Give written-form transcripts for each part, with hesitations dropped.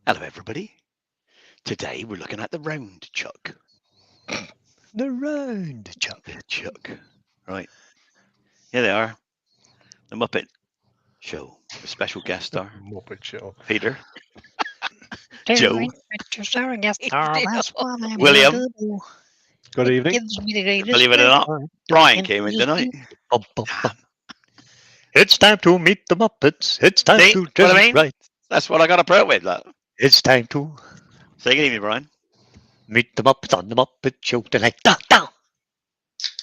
Hello, everybody. Today we're looking at the round chuck. The round chuck. The chuck. Right. Here they are. The Muppet Show. The special guest star. Muppet Show. Peter. Joe. William. Good evening. Gives me the greatest Believe it or not, pleasure. Brian came in tonight. Bum, bum, bum. It's time to meet the Muppets. It's time See to what dress I mean? right. That's what I got to put up with. That. It's time to Say good evening, Brian. meet the Muppets on the Muppet Show tonight. Da, da.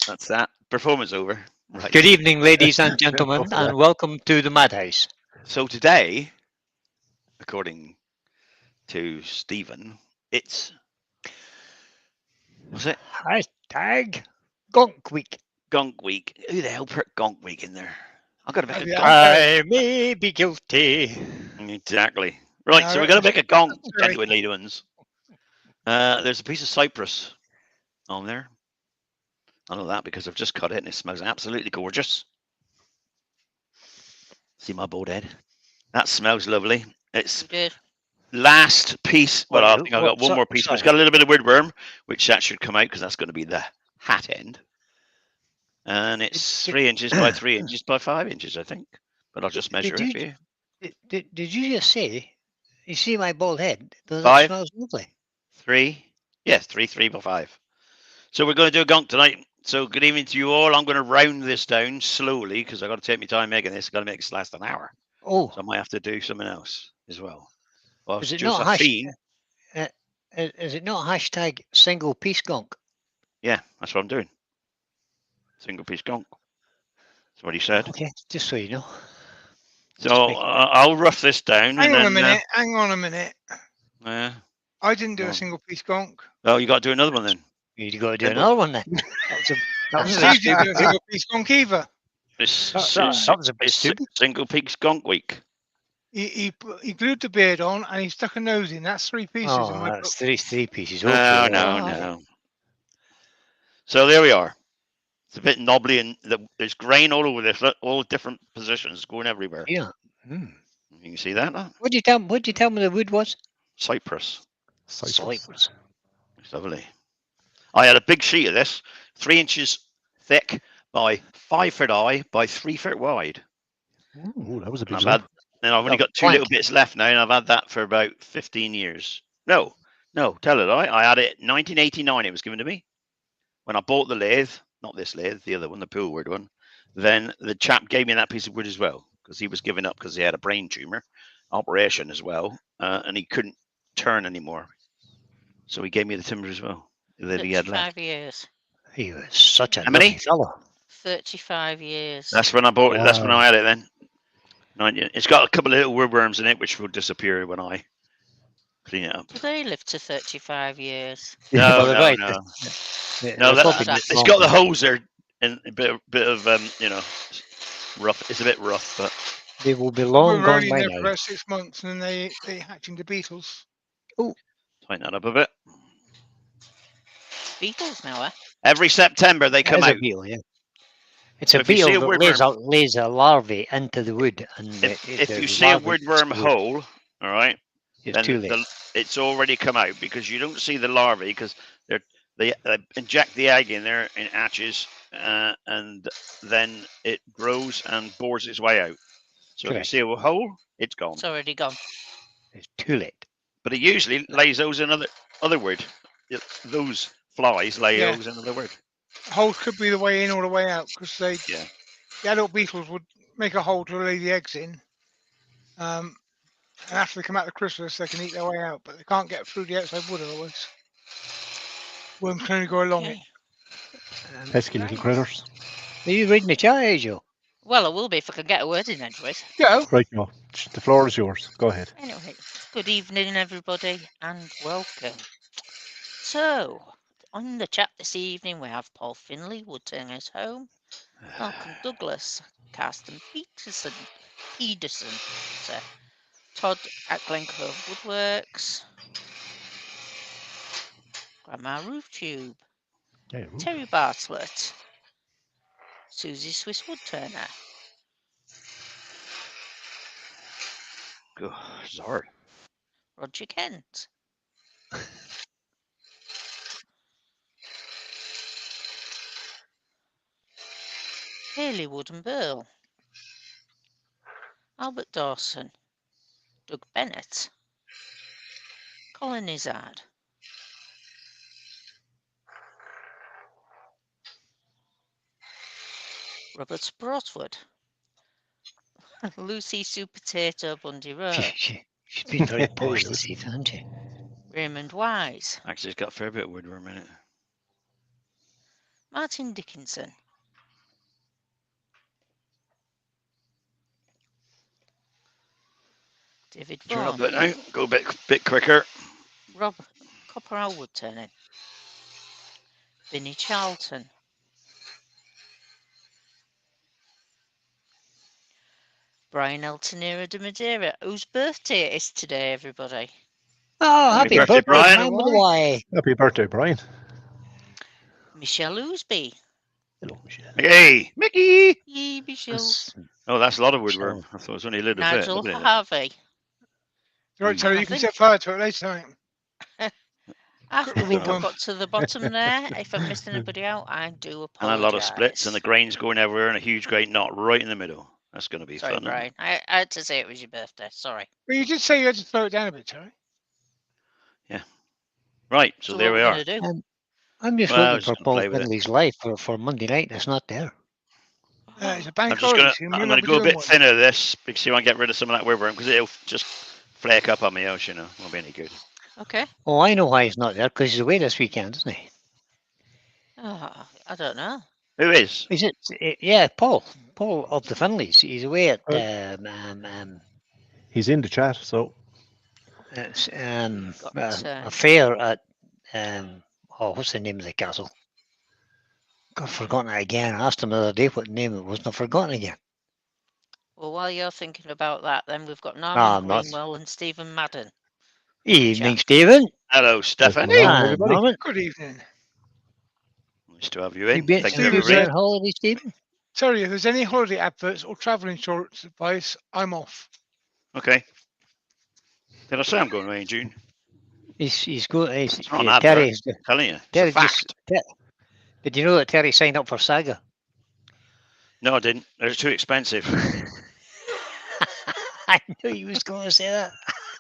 That's that. Performance over. Right. Good evening, ladies and gentlemen, and welcome to the Madhouse. So today, according to Stephen, it's... What's it? Hashtag Gonk Week. Gonk Week. Who the hell put Gonk Week in there? I've got to make a Yeah. gonk. I may be guilty. Exactly. Right, No, so we're going to make a gonk, very gentlemen, lady ones. There's a piece of cypress on there. I know that because I've just cut it and it smells absolutely gorgeous. See my bald head? That smells lovely. It's Good. last piece. Well, I think I've got What's one more up? piece. Sorry. It's got a little bit of woodworm, which that should come out because that's going to be the hat end. And it's 3 inches by 3 inches by 5 inches, I think. But I'll just measure Did it for you. Did you just say, you see my bald head? Does 5. it smell lovely? 3. Yes, 3 by 5. So we're going to do a gonk tonight. So good evening to you all. I'm going to round this down slowly because I've got to take my time making this. I've got to make this last an hour. Oh, So I might have to do something else as well. Well, is it just not a theme. is it not hashtag single piece gonk? Yeah, that's what I'm doing. Single piece gonk. That's what he said. Okay, just so you know. So I'll rough this down. Hang and on then, a minute. Hang on a minute. I didn't do Oh. a single piece gonk. Well, you got to do another one then. You got to do Simple. another one then. That was a You bit didn't do a stupid. single piece gonk either. It's, That was a bit stupid. single piece gonk week. He glued the beard on and he stuck a nose in. That's 3 pieces in Oh, my book. that's three pieces. No, Okay, no. So there we are. It's a bit knobbly and there's grain all over this, all different positions, going everywhere. Yeah. Hmm. You can see that? What did you tell me the wood was? Cypress. Cypress. It's lovely. I had a big sheet of this, 3 inches thick by 5 foot high by 3 foot wide. Ooh, that was a big I've one. had, and I've only got 2 little bits left now, and I've had that for about 15 years. No, tell it. I had it 1989. It was given to me when I bought the lathe, not this lathe, the other one, the pool wood one. Then the chap gave me that piece of wood as well because he was giving up because he had a brain tumor operation as well, and he couldn't turn anymore. So he gave me the timber as well that he had left. 35 years. He was such a How many? lucky fellow. 35 years. That's when I bought it. That's when Wow. I had it then. It's got a couple of little woodworms in it, which will disappear when I clean it up. Do they live to 35 years? No, Well, they're no, right. no. They're No, probably that's- it's got the holes there and a bit of rough. It's a bit rough, but They will be We long were gone only in by there for now. about 6 months and then they hatch into beetles. tighten that up a bit. Beetles now, eh? Every September they It come is out. a beetle, yeah. It's So a if you see beetle a that lays a larvae into the wood, and If the you see a larvae woodworm explode. hole, all right, It's then too late. it's already come out because you don't see the larvae because they inject the egg in there and hatches, and then it grows and bores its way out. So Correct. if you see a hole, it's gone. It's already gone. It's too late. But it usually lays those in other wood. Those flies lay Yeah. those in other wood. Holes could be the way in or the way out because Yeah. the adult beetles would make a hole to lay the eggs in. And after they come out of the chrysalis, they can eat their way out, but they can't get through the outside wood otherwise. Worms can only go along it. Okay. Pesky little critters. Are you reading the chat, Joe? Well, I will be if I can get a word in edgeways. Go. Right, no. The floor is yours. Go ahead. Anyway, good evening, everybody, and welcome. So, on the chat this evening, we have Paul Finley, Woodturning's Home, Malcolm Douglas, Carsten Pedersen, Todd at Glencove Woodworks, Grandma Rooftube, Yeah, Terry Bartlett, Susie Swiss Woodturner, Oh, it's hard. Roger Kent. Haley Wood and Burl. Albert Dawson. Doug Bennett. Colin Izzard. Robert Broadwood. Lucy Sue Potato Bundy Rowe. She's been very posh this evening, hasn't she? Raymond Wise. Actually, it's got a fair bit of woodworm in it. Martin Dickinson. David Turn Vaughan. up a bit now. Go a bit quicker. Rob Copperell Woodturning. Vinnie Charlton. Brian Altanera de Madeira, whose birthday it is today, everybody. Oh, Happy happy birthday, birthday, Brian. Brian. Why? Happy birthday, Brian. Michelle Ousby. Hello, Michelle. Hey, Mickey. Yee, Michelle. That's- Oh, that's a lot of woodworm. I thought it was only a little bit. Nigel Look at it. Harvey. Right, Terry, I you can think- set fire to it later. After we've Oh. got to the bottom there, if I've missed anybody out, I do And apologise. a lot of splits, and the grain's going everywhere, and a huge great knot right in the middle. That's going to be Sorry, fun. isn't it? Brian. I had to say it was your birthday. Sorry. Well, you did say you had to slow it down a bit, Terry. Right, so there what we we're are. gonna do. I'm just Well, I looking was for gonna Paul play with it. Finley's live for Monday night. It's not there. It's a bank I'm just holiday, gonna, so you I'm might gonna not be go a doing bit one. thinner this because you want to get rid of some of that woodworm because it'll just flake up on me else, you know. Won't be any good. Okay. Oh, I know why he's not there, because he's away this weekend, isn't he? Oh, I don't know. Who is? Is it? Yeah, Paul. Paul of the Finleys. He's away at He's in the chat, so it's, Got, a fair at what's the name of the castle? I've forgotten it again. I asked him the other day what name it was, and I've forgotten again. Well, while you're thinking about that, then we've got I'm Norman not. Greenwell and Stephen Madden. Evening, Chat. Stephen. Hello, Stephanie. Hello, Hi, everybody. Norman. Good evening. Nice to have you You in. been, Thank you you, been everybody. on holiday, Stephen? Terry, if there's any holiday adverts or travel insurance advice, I'm off. Okay. Did I say I'm going away in June? He's good. It's not an advert. Terry's, I'm telling you. It's Terry a fact. did you know that Terry signed up for Saga? No, I didn't. They're too expensive. I knew he was going to say that.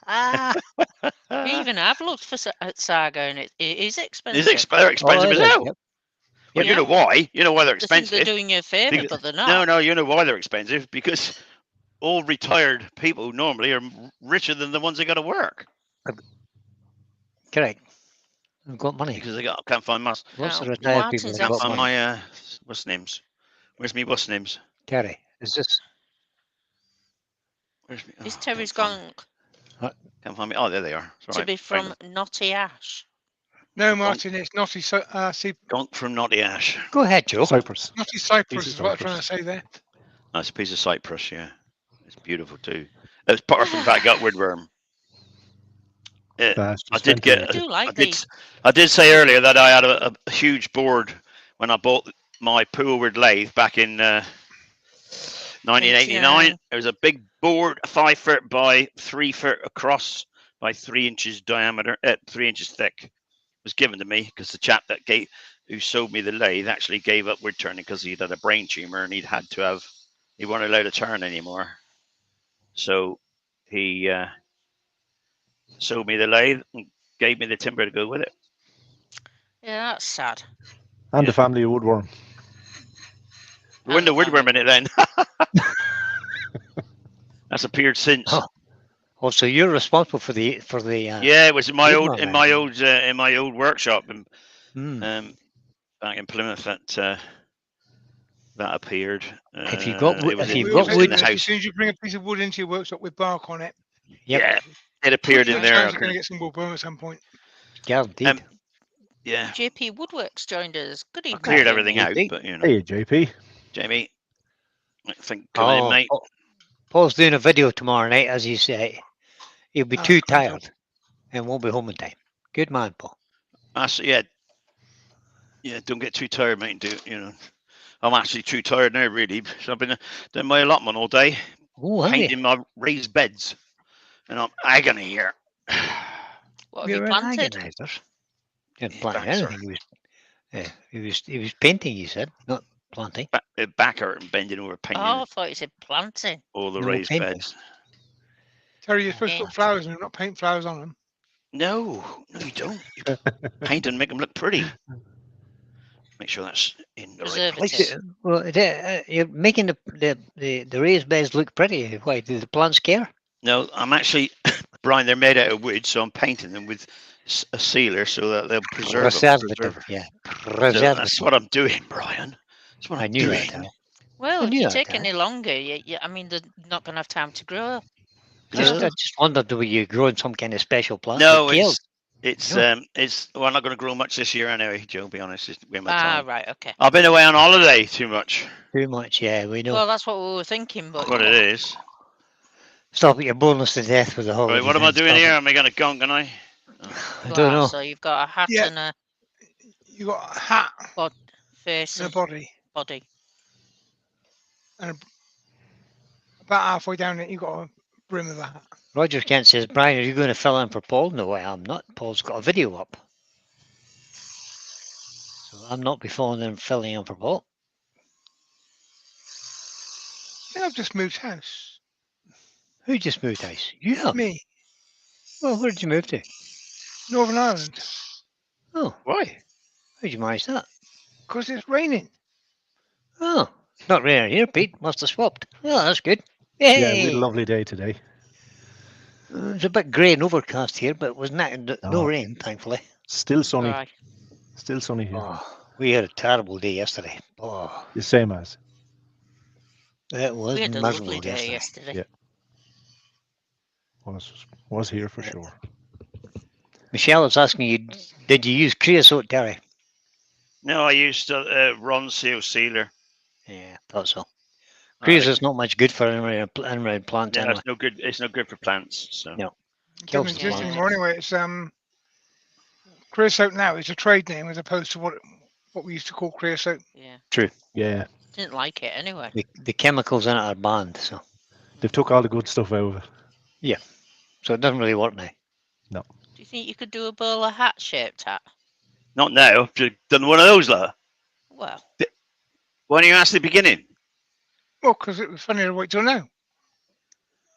Ah, Even I've looked for at Saga, and it is expensive. They're expensive as it is, hell. yep. Well, Yeah. you know why? You know why they're They think they're expensive. doing you a favour, Because- but they're not. No, you know why they're expensive? Because all retired people normally are richer than the ones that got to work Correct. I've got money. because can't find my Lots of Now, retired people Martin's have got on money. my what's names? Where's me what's names? Terry, is this? Where's me? Is oh, Terry's can't gone Can't find me. Oh, there they are. It's all to right. be Find from them. Knotty Ash? No, Martin, it's Naughty Gunk from Knotty Ash. Go ahead, Joe. Cyprus. Cyprus Piece is of what I'm trying to Cyprus. say there. That's a piece of cypress. Yeah, it's beautiful too. It's apart from that gut woodworm. That's I just did plenty get. of I do it. like these. I did say earlier that I had a huge board when I bought my Poolwood lathe back in 1989. It was a big board, 5 foot by 3 foot across by 3 inches diameter, 3 inches thick. It was given to me because the chap who sold me the lathe actually gave up wood turning because he'd had a brain tumor and he wasn't allowed to turn anymore. So he sold me the lathe and gave me the timber to go with it. Yeah, that's sad. And Yeah. the family of woodworm. There wasn't a And the woodworm in it then. That's appeared since. Oh. Oh, so you're responsible for the Yeah, it was in my woodworm old then. in my old workshop and Hmm. back in Plymouth that appeared. If you've got wood- it was if in, you've it got was in wood- the As house. soon as you bring a piece of wood into your workshop with bark on it, Yep. Yeah, it appeared in good there. chance you're going to get some woodworm at some point. Guaranteed. Um, Yeah, JP Woodworks joined us. Good I evening. cleared everything out, JP. but you know, Hey, JP. Jamie, I think coming in, mate. Paul's doing a video tomorrow night, as you say. He'll be Oh, too God. tired and won't be home in time. Good man, Paul. Yeah. Don't get too tired, mate. I'm actually too tired now, really. So I've been doing my allotment all day, Oh, have you? painting my raised beds, and I'm agony here. What have You you were planted? agonisers. You didn't plant Banter. anything. He was painting. You said, not planting. Back hurt and bending over painting Oh, I thought you said planting. all the No, raised painting. beds. Terry, you're supposed to Yeah. put flowers in them, not paint flowers on them. No, you don't. You paint and make them look pretty. Make sure that's in the right place. Preservative. Well, you're making the raised beds look pretty. Why? Do the plants care? No, I'm actually, Brian, they're made out of wood, so I'm painting them with a sealer so that they'll preserve them. Preservative. Yeah. So Preservative. that's what I'm doing, Brian. That's what I I'm knew doing. that. Well, I if knew you that, take Dad. any longer, I mean, they're not going to have time to grow. I just wondered, were you growing some kind of special plant? No, that killed? it's No. well, I'm not going to grow much this year anyway, Joe. Be honest, it's way my Ah, time. right, okay. I've been away on holiday too much. Too much. Yeah, we know. Well, that's what we were thinking, but That's what it is. Stop it! You're boring us to death with the holiday. Right, what am I doing here? Am I going to gong? Can I? I don't know. So you've got a hat Yeah. and a You got a hat face and a and body, body. and about halfway down it, you got a brim of a hat. Roger Kent says, Brian, are you going to fill in for Paul? No, I am not. Paul's got a video up. So I'm not be filling in for Paul. I think I've just moved house. Who just moved house? You have? Me, Well, where did you move to? Northern Ireland, Oh, Why? how did you manage that? because it's raining. Oh, it's not raining here, Pete. Must have swapped. Oh, that's good. Yeah, Yay! we had a lovely day today. It's a bit grey and overcast here, but it was not, no No. rain, thankfully. Still sunny. Right. Still sunny here. Oh, we had a terrible day yesterday. Oh, The same as. it was We had a miserable lovely day yesterday. yesterday. Yeah. Was here for sure. Michelle was asking you, did you use creosote, Terry? No, I used Ron Seal sealer. Yeah, thought so. Creosote's not much good for inroad plants Yeah, anyway. it's no good. It's no good for plants. So No. It Kills doesn't the exist plants. anymore anyway. It's creosote now is a trade name as opposed to what we used to call creosote. Yeah. Yeah. Didn't like it anyway. The chemicals in it are banned, so They've took all the good stuff out of it. it doesn't really work now. Do you think you could do a bowler hat shaped hat? not now. I've just done one of those, lot. Well, Why don't you ask the beginning? Well, because it was funny to wait till now.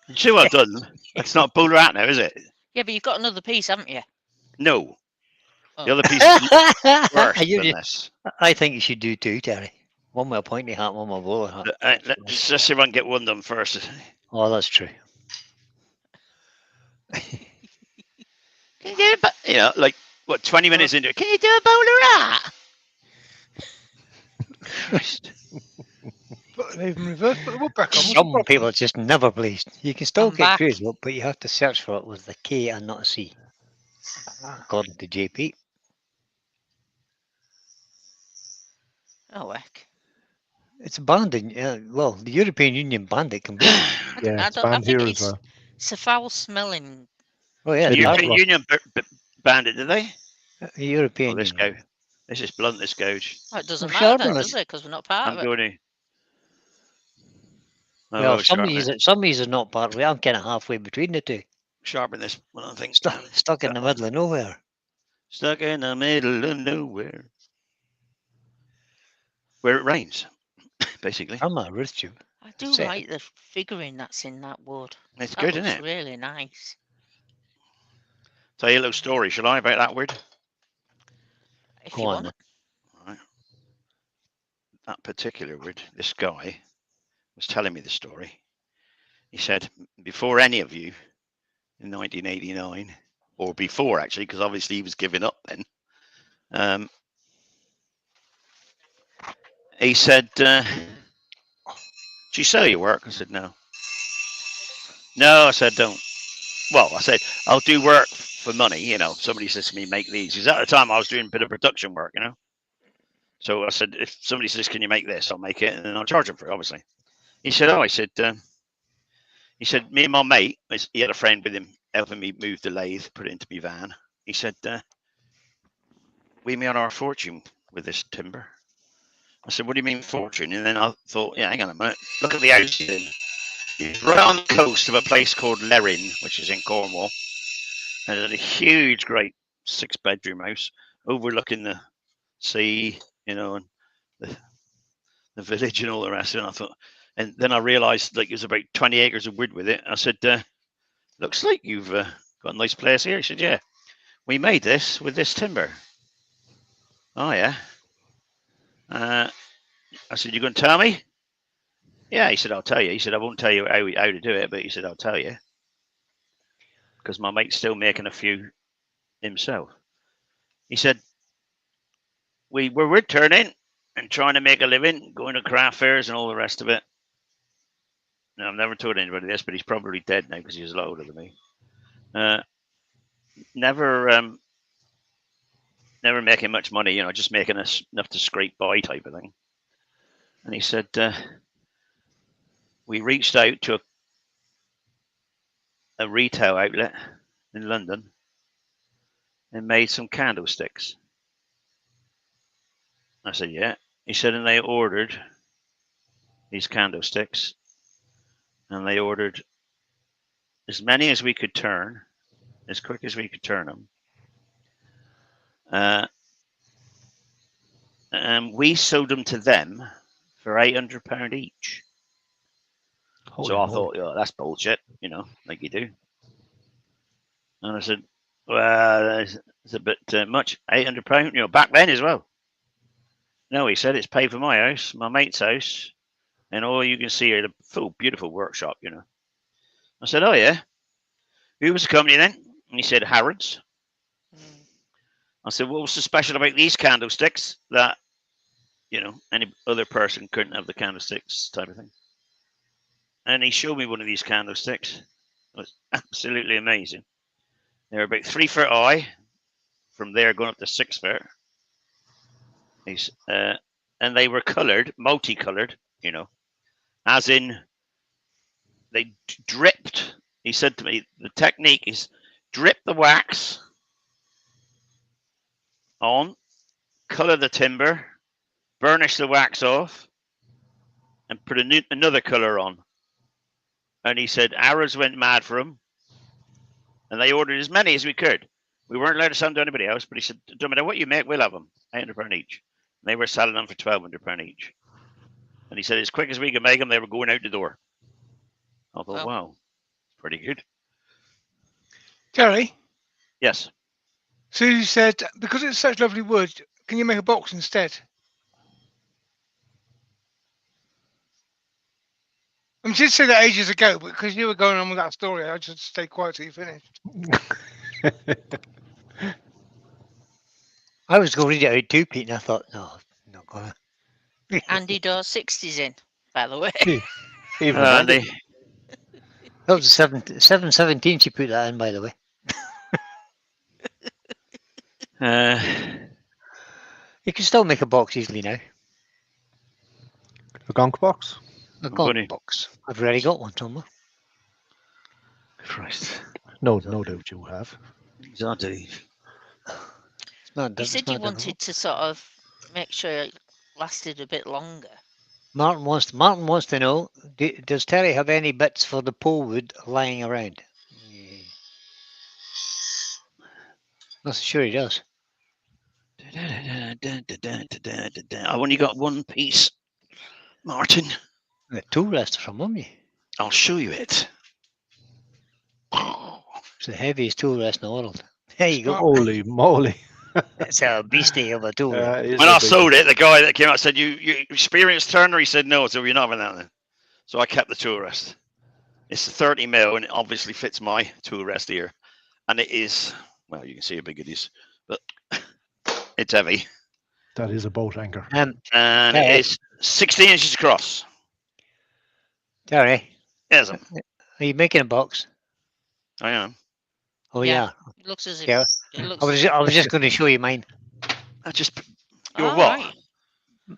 You see what I've done? It's not bowler hat now, is it? yeah, but you've got another piece, haven't you? No. Oh. The other piece is worse You- than this. I think you should do two, Terry. One with a pointy hat, one with a bowler hat. Let's just see if I can get one done first. Oh, that's true. Can you do you know, like, what, 20 minutes into it? Can you do a bowler hat? But they've reversed put the wood back on. What's the Some problem? people are just never pleased. You can still I'm get back. creosote, but you have to search for it with a K and not a C, according to JP. Oh, heck. It's banned in, well, the European Union banned it completely. Yeah, I it's don't- I banned think here as it's- well. It's a foul smelling. Oh, yeah, The Yeah. European Union banned it, did they? the European Oh, this Union. go. This is blunt, this gouge. Oh, it doesn't I'm matter sharpening then, it. does it? Because we're not part I'm of it. going to. Oh, Well, sharpen some of these are not part of it. I'm kind of halfway between the two. sharpen this one, I think. Stuck in the middle of nowhere. Stuck in the middle of nowhere. Where it rains, basically. I'm a roof tube. I do That's it. like the figurine that's in that wood. It's That good, looks isn't it? really nice. Tell you a little story, shall I, about that word? If Go you on want. then. Right. That particular word, this guy was telling me the story. He said, before any of you in 1989, or before actually, because obviously he was giving up then, he said, do you sell your work? I said, no. No, I said, don't. Well, I said, I'll do work for money, you know. Somebody says to me, make these. Because at the time I was doing a bit of production work, you know. So I said, if somebody says, can you make this? I'll make it, and then I'll charge them for it, obviously. He said, oh, he said, me and my mate, he had a friend with him helping me move the lathe, put it into my van. He said, we made our fortune with this timber. I said, what do you mean fortune? And then I thought, yeah, hang on a minute. Look at the house he's in. He's right on the coast of a place called Lerrin, which is in Cornwall. And it had a huge, great 6-bedroom house overlooking the sea, and the village and all the rest of it. And I thought, and then I realised like there's about 20 acres of wood with it. I said, looks like you've got a nice place here. He said, yeah, we made this with this timber. Oh yeah. I said, you going to tell me? Yeah, he said, I'll tell you. He said, I won't tell you how to do it, but he said, I'll tell you. Because my mate's still making a few himself. He said, we were woodturning and trying to make a living, going to craft fairs and all the rest of it. Now, I've never told anybody this, but he's probably dead now because he's a lot older than me. Never making much money, just making us enough to scrape by type of thing. And he said, we reached out to a retail outlet in London and made some candlesticks. I said, yeah. He said, and they ordered these candlesticks, and they ordered as many as we could turn, as quick as we could turn them. And we sold them to them for £800 each. So I thought, oh, that's bullshit, like you do. And I said, well, it's a bit much, £800, back then as well. No, he said, it's paid for my house, my mate's house, and all you can see are the full, beautiful workshop, I said, oh, yeah. Who was the company then? And he said, Harrods. I said, what was so special about these candlesticks that, any other person couldn't have the candlesticks type of thing? And he showed me one of these candlesticks. It was absolutely amazing. They were about 3 foot high, from there going up to 6 foot. And they were coloured, multicolored, as in they dripped. He said to me, the technique is drip the wax on, colour the timber, burnish the wax off, and put another colour on. And he said, arrows went mad for him, and they ordered as many as we could. We weren't allowed to sell them to anybody else, but he said, no matter what you make, we'll have them, £800 each. And they were selling them for £1,200 each. And he said, as quick as we could make them, they were going out the door. I thought, wow, pretty good. Terry? Yes. So you said, because it's such lovely wood, can you make a box instead? I did say that ages ago, but because you were going on with that story, I just stayed quiet till you finished. I was going to read it out too, Pete, and I thought, no, I'm not going to. Andy does 60s in, by the way. Even Andy. That was 717 she put that in, by the way. You can still make a box easily now. a gonk box. A gonk Bunny. box. I've already got one somewhere. Christ. No doubt you have. These are Dave. It's not, You it's said not you wanted difficult. to sort of make sure it lasted a bit longer. Martin wants to know, does Terry have any bits for the pole wood lying around? Yeah. Not so sure he does. I've only got one piece, Martin. The tool rest from him, you. I'll show you it. It's the heaviest tool rest in the world. There you go. Holy moly. It's a beastie of a tool rest. When I sold it, the guy that came out said, you experienced turner? He said, no. So you're not having that then. So I kept the tool rest. It's a 30 mil and it obviously fits my tool rest here. And it is, well, you can see how big it is, but it's heavy. That is a boat anchor. And it is 16 inches across. Terry, Yes, are you making a box? I am. Oh Yeah. yeah. It looks as if Yeah. it looks. I was just going to show you mine. I just, you're All what? right.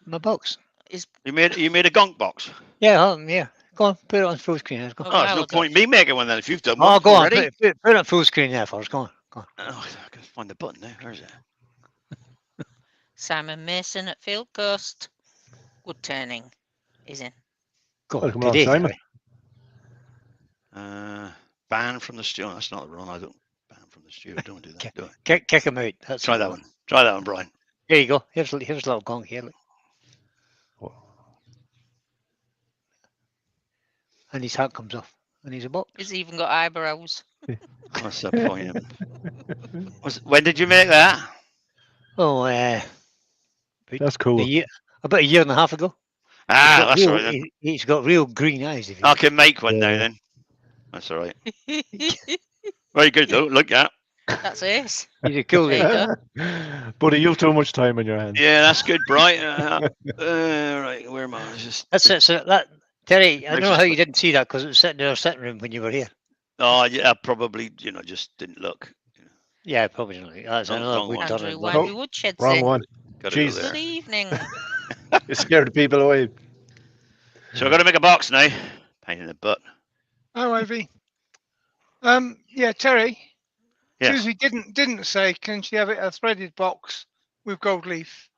My box. You made a gonk box. Yeah, yeah. Go on, put it on full screen. Let's go. Oh, Oh, there's wow, no look, point in me making one then if you've done Oh, one go on. already. Put it on full screen there first. Go on. Go on. Oh, I can find the button now. Where's it? Simon Mason at Field Coast. Woodturning is in. Go on. Welcome along, Today, Simon. Terry. Ban from the studio. That's not the run. I don't ban from Stu, don't do that. Do it. Kick him out. That's Try the that one. Try that one, Brian. Here you go. Here's a little gong here. Look. And his hat comes off. And he's a box. He's even got eyebrows. What's the point? When did you make that? Oh, That's cool. about a year and a half ago. Ah, that's all right then. He's got real green eyes. If you I can make one now then. That's all right. Very good though. Look at. That's it. He's a cool There guy. you go. Buddy, you've too much time on your hands. Yeah, that's good, Brian. Right, where am I? That's it. So that Terry, I don't know how Just- you didn't see that because it was sitting in our sitting room when you were here. Oh, yeah, probably. Just didn't look. Yeah, probably not. That's Wrong- another wrong one. Woodturning Andrew one. Oh, Windley Woodshed's Wrong in. one. Got to go Jesus. there. Good evening. You scared the people away. So I've got to make a box now. Pain in the butt. Oh, Ivy. Yeah, Terry. Yes. Susie didn't say, can she have it a threaded box with gold leaf?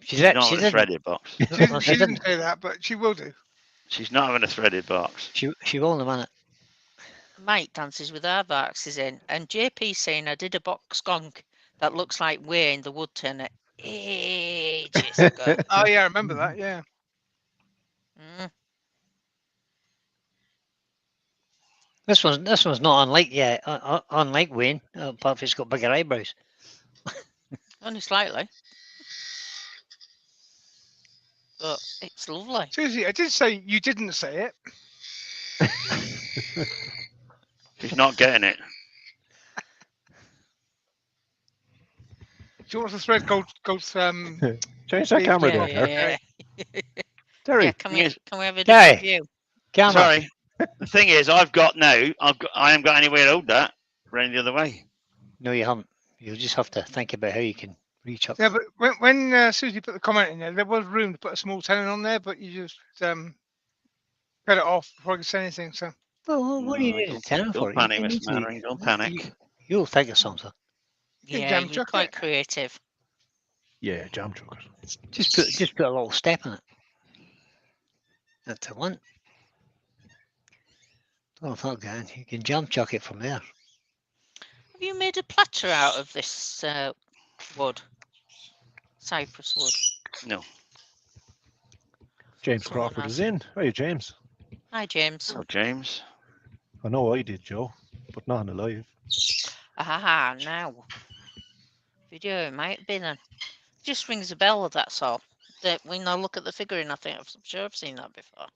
She She's did. not She having a didn't. threaded box. She, No, she she didn't didn't. say that, but she will do. She's not having a threaded box. She will in a minute. Mike dances with our boxes in, and JP saying I did a box gong that looks like Wayne the Woodturner ages ago. Oh yeah, I remember that. Yeah. Mm. This one's not unlike unlike Wayne, apart from it's got bigger eyebrows. Only slightly. But it's lovely. Susie, I did say you didn't say it. She's not getting it. She wants to thread gold. Change that Yeah, camera Yeah, there, yeah, Terry. yeah. Terry, Yeah, can we Yes. can we have a Hey. different view? Camera. Sorry. The thing is, I haven't got anywhere to hold that. Running the other way. No, you haven't. You'll just have to think about how you can reach up. Yeah, but when Susie put the comment in there was room to put a small tenon on there, but you just cut it off before I could say anything. So Well, what do you No, need a tenor for? Don't panic, You Miss need to- Mannering. Don't panic. You'll think of something. You Yeah, jam you're chuck quite it. creative. yeah, jam trucker. Just put a little step in it. That's the one. Oh, fuck, man. You can jump chuck it from there. Have you made a platter out of this wood? Cypress wood. No. James Someone Crawford is has. in. Hey, James. Hi, James. Oh, James. I know I did, Joe, but not on the live. Ah, now. Video it might have been in. Just rings a bell, that's all. That when I look at the figurine, I think I'm sure I've seen that before.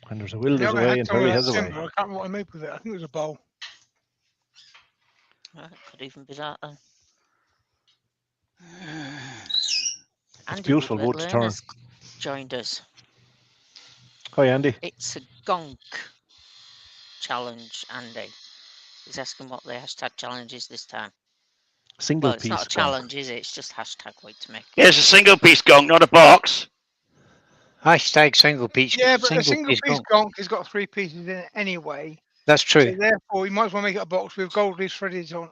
And there's a will, the there's a other way, had and some of Terry that has a way. timber. I can't remember what I made with it. I think it was a bowl. It could even be that then. It's Andy beautiful Woodward wood to turn. Learner's joined us. Hi, Andy. It's a gonk challenge, Andy. He's asking what the hashtag challenge is this time. Single Well, it's piece. not a gong. challenge, is it? It's just hashtag wait to make. Yeah, it's a single piece gong, not a box. Hashtag single piece. Yeah, but a single piece gong. gonk has got 3 pieces in it anyway. That's So true. therefore, you might as well make it a box with gold leaf threaded on.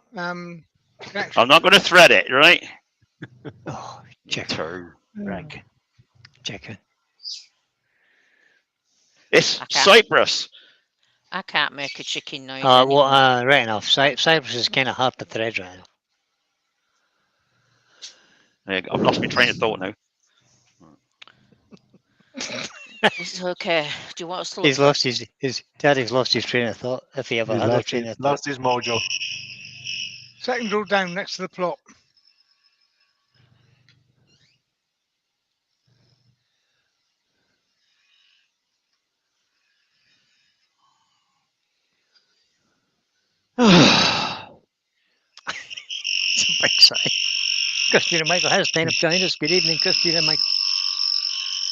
Connection. I'm not going to thread it, right? Oh, chicken. Two. Right. Chicken. It's Okay. Cyprus. I can't make a chicken noise. Well, anymore. right enough. Cypress is kind of hard to thread right now. I've lost my train of thought now. It's okay. Do you want us to look? He's lost his daddy's lost his train of thought. If he ever He's had a lost, train his, of thought. lost his mojo. Second all down next to the plot. It's a big sigh. Christina Michael has stand up joined us. Good evening, Christina Michael.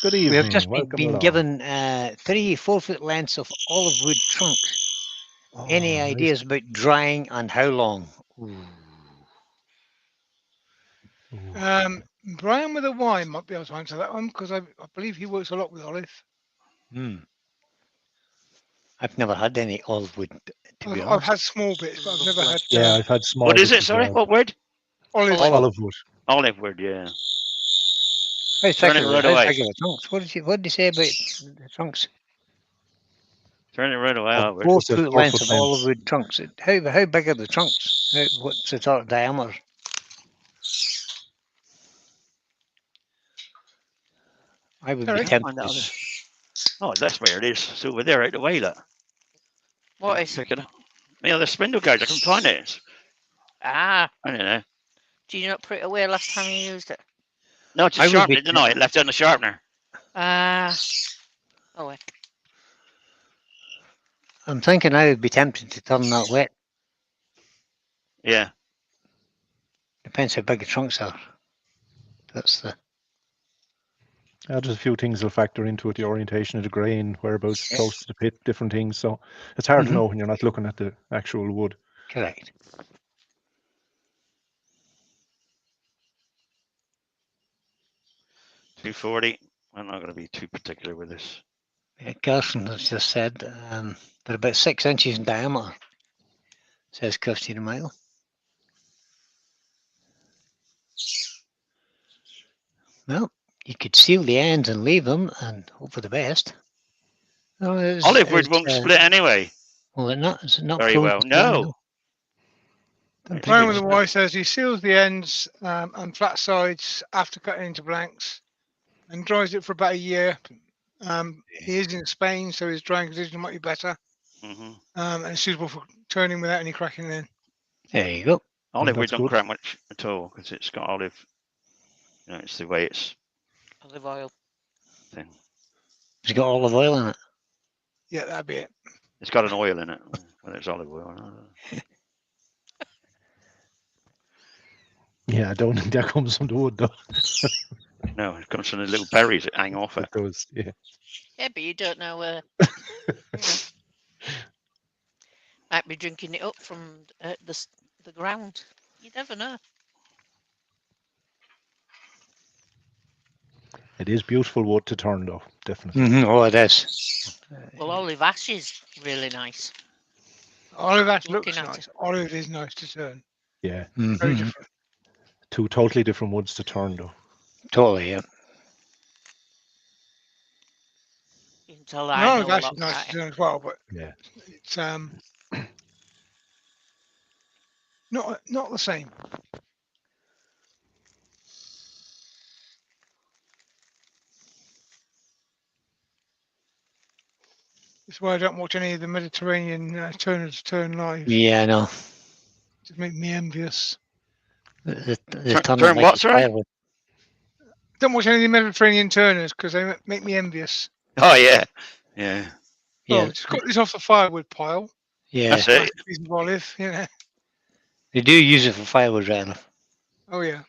Good We evening. have just Welcome been along. given 3 4-foot lengths of olive wood trunks. Oh, Any nice. ideas about drying and how long? Ooh. Brian with a Y might be able to answer that one because I believe he works a lot with olive. I've never had any olive wood, to be I've honest. had small bits, but I've never had Yeah, I've had small. What is bits it? as Sorry, well. what word? olive. Olive wood. Olive word, yeah. How Turn thick it are right the, how away. big are the trunks? What did you say about the trunks? Turn it right away. Oh, I would. Both says foot 4 length foot of length. olive wood trunks. How big are the trunks? What's the sort of diameter? I would be Eric? tempted Find to that other- Oh, that's where it is. It's over there, out the way. Look. What I'll is? pick it up. Yeah, the spindle gauge. I can find it. Ah, I don't know. do you not put it away last time you used it? No, it's a I would be sharpener, didn't I? It left it on the sharpener. Ah. Oh, wait. I'm thinking I would be tempted to turn that wet. Yeah. Depends how big the trunks are. That's the Just a few things will factor into it. The orientation of the grain, whereabouts Yeah. close to the pit, different things. So it's hard to Mhm. know when you're not looking at the actual wood. correct. 240. I'm not going to be too particular with this. Yeah, Carson has just said they're about 6 inches in diameter. Says Kirsty the mile. Well, you could seal the ends and leave them and hope for the best. No, Olive wood won't split anyway Well, is it not very prone well. to splitting, No. though? Don't think Brian it with is. the Y says he seals the ends and flat sides after cutting into blanks and dries it for about a year. He is in Spain, so his drying condition might be better Hmm. and it's suitable for turning without any cracking in. There you go. Olive wood that's don't good. crack much at all because it's got olive. You know, it's the way it's Olive oil. thing. It's got olive oil in it. Yeah, that'd be it. It's got an oil in it. Whether it's olive oil or not. Yeah, I don't think that comes from the wood though. No, it comes from the little berries that hang off it. It does, yeah. Yeah, but you don't know. Might be drinking it up from the ground. You never know. It is beautiful wood to turn though, definitely. Oh, it is. Well, olive ash is really nice. Olive ash Looking looks at nice. Olive is nice to turn. Yeah. Very Mhm. different. Two totally different woods to turn though. Totally, yeah. You can tell The I olive know a ash lot is nice about to it. turn as well, but Yeah. it's not the same. That's why I don't watch any of the Mediterranean turners turn live. Yeah, I know. Just make me envious. The Turn turn what, sorry? firewood. Don't watch any of the Mediterranean turners because they make me envious. Oh yeah, yeah. Oh, Yeah, just got this off the firewood pile. yeah. That's it. Nice piece of olive, you know. They do use it for firewood, right enough. Oh yeah.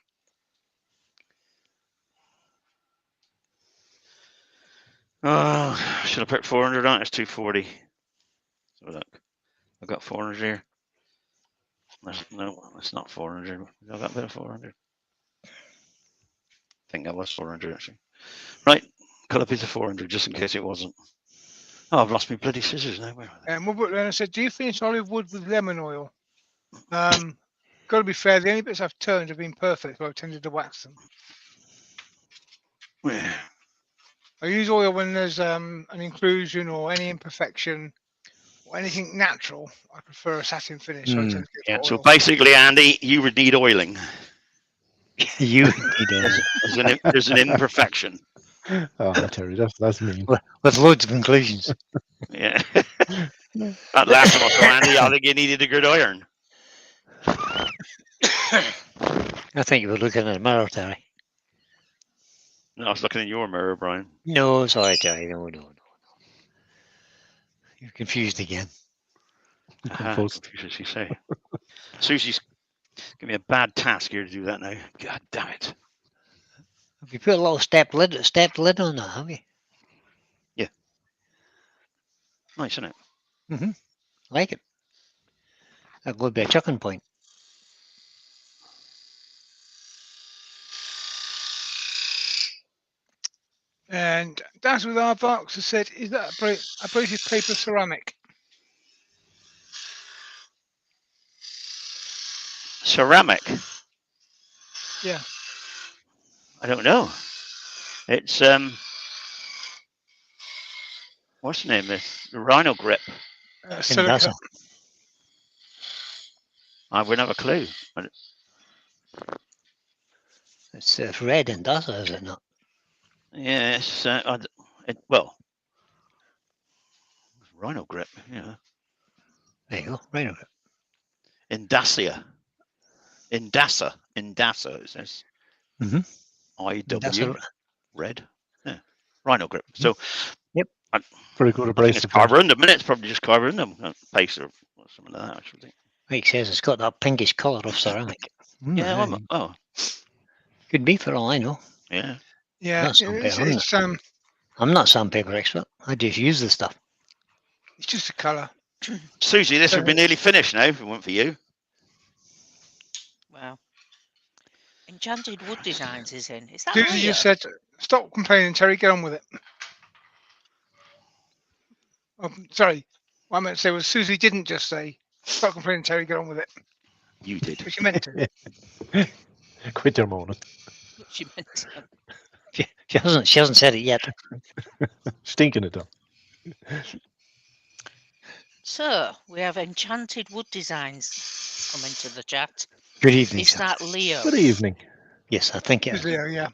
Oh, should I put 400 on it? It's 240. So look, I've got 400 here. No, it's not 400. I've got a bit of 400. I think that was 400 actually. Right, cut a piece of 400 just in case it wasn't. Oh, I've lost my bloody scissors now. Where are they? And Woodward then I said, do you finish olive wood with lemon oil? Got to be fair. The only bits I've turned have been perfect, so I've tended to wax them. Where? I use oil when there's an inclusion or any imperfection or anything natural. I prefer a satin finish. So I tend to go yeah. for So oil. basically, Andy, you would need oiling. You need it. There's an imperfection. Oh, Terry, that's mean. With loads of inclusions. Yeah. That last one, so Andy, I think you needed a good iron. I think you were looking at a mirror, Terry. No, I was looking in your mirror, Brian. No, sorry, Terry. No. You're confused again. Confused. Confused, as you say. Susie's give me a bad task here to do that now. God damn it. Have you put a little stepped lid on that, have you? Nice, isn't it? Like it. That would be a chucking point. And that's with our box. I said, is that a braided paper ceramic? Ceramic. Yeah. I don't know. It's what's the name of this? The Rhino grip. Silica. Indasa. I wouldn't have a clue. It's red Indasa, is it not? Yes, well, Rhino grip. Yeah, There you go. Right. Okay. Indasa. It says. Mhm. IW Indasa. red. Yeah, Rhino grip. So. Yep. Very good I think abrasive. it's carborundum, but it's probably just carborundum paste or something like that. Actually. Like says, it's got that pinkish colour of ceramic. Yeah. Aye. Oh. Could be for all I know. Yeah. Yeah, That's not I'm not sandpaper expert. I just use the stuff. it's just a colour. Susie, this would be nearly finished now if it weren't for you. Wow. Enchanted Wood Designs is in. Is that Susie Leo? just said, "Stop complaining, Terry. Get on with it." Oh, sorry, what I meant to say was Susie didn't just say, "Stop complaining, Terry. Get on with it." You did. But she meant to. Quit your moaning. She meant to. She hasn't said it yet. Stinking it though. So we have Enchanted Wood Designs coming to the chat. Good evening, Is sir. that Leo? Good evening. Yes, I think it It was is. Leo, yeah.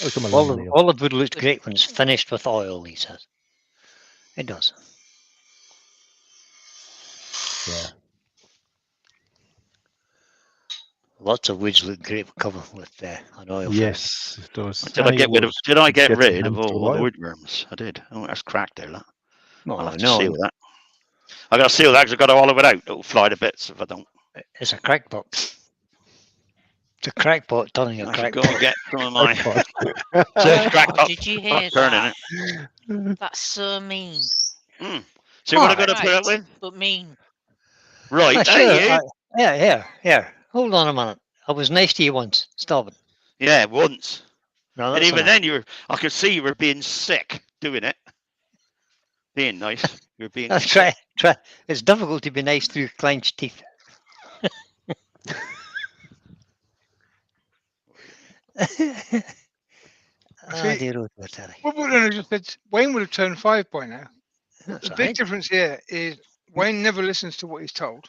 Welcome along, Leo. Olive wood looks great when it's finished with oil, he says. It does. Yeah. Lots of woods look great covered with an oil. Yes, it does. Did I get rid of? Wood Did I get gets rid of enhanced all with the oil. woodworms? I did. Oh, that's cracked there. Look. Oh, I'll have to no, seal that. I got to seal that because I've got to olive it out. It'll fly to bits if I don't. it's a crackpot. It's a crackpot turning a I should go crackpot. and get some of my Oh, crackpot. did you hear Turning that? That's so mean. it. See what I got to put up Right, with? but mean. Right. Sure. Hey, you. Here. Hold on a minute. I was nice to you once. Stop it. Yeah, once. No, And that's even enough. then, I could see you were being sick doing it. Being nice. You were being sick. Try. It's difficult to be nice through clenched teeth. See, dear old Terry. what would have just said? Wayne would have turned 5 by now. That's The all big right. difference here is Wayne never listens to what he's told.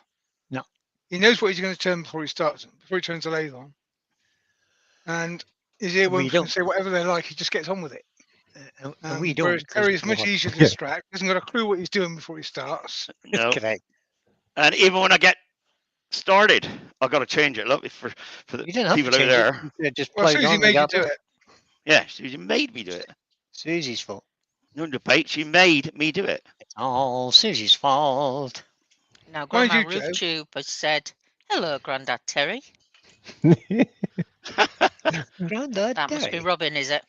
No. He knows what he's going to turn before he turns the lathe on. And his earworms can say whatever they like, he just gets on with it. And we don't. Whereas Terry is much easier to distract, hasn't got a clue what he's doing before he starts. No. Correct. And even when I get started, I've got to change it. Look, for the You didn't have people to out change there. it. You just Well, played Susie on made you the do it. Yeah, she made me do it. Susie's fault. No debate. She made me do it. It's all Susie's fault. Now, Mind Grandma you, Joe. RoofTube has said, "Hello, Grandad Terry." Grandad That must be Terry. Robin, is it?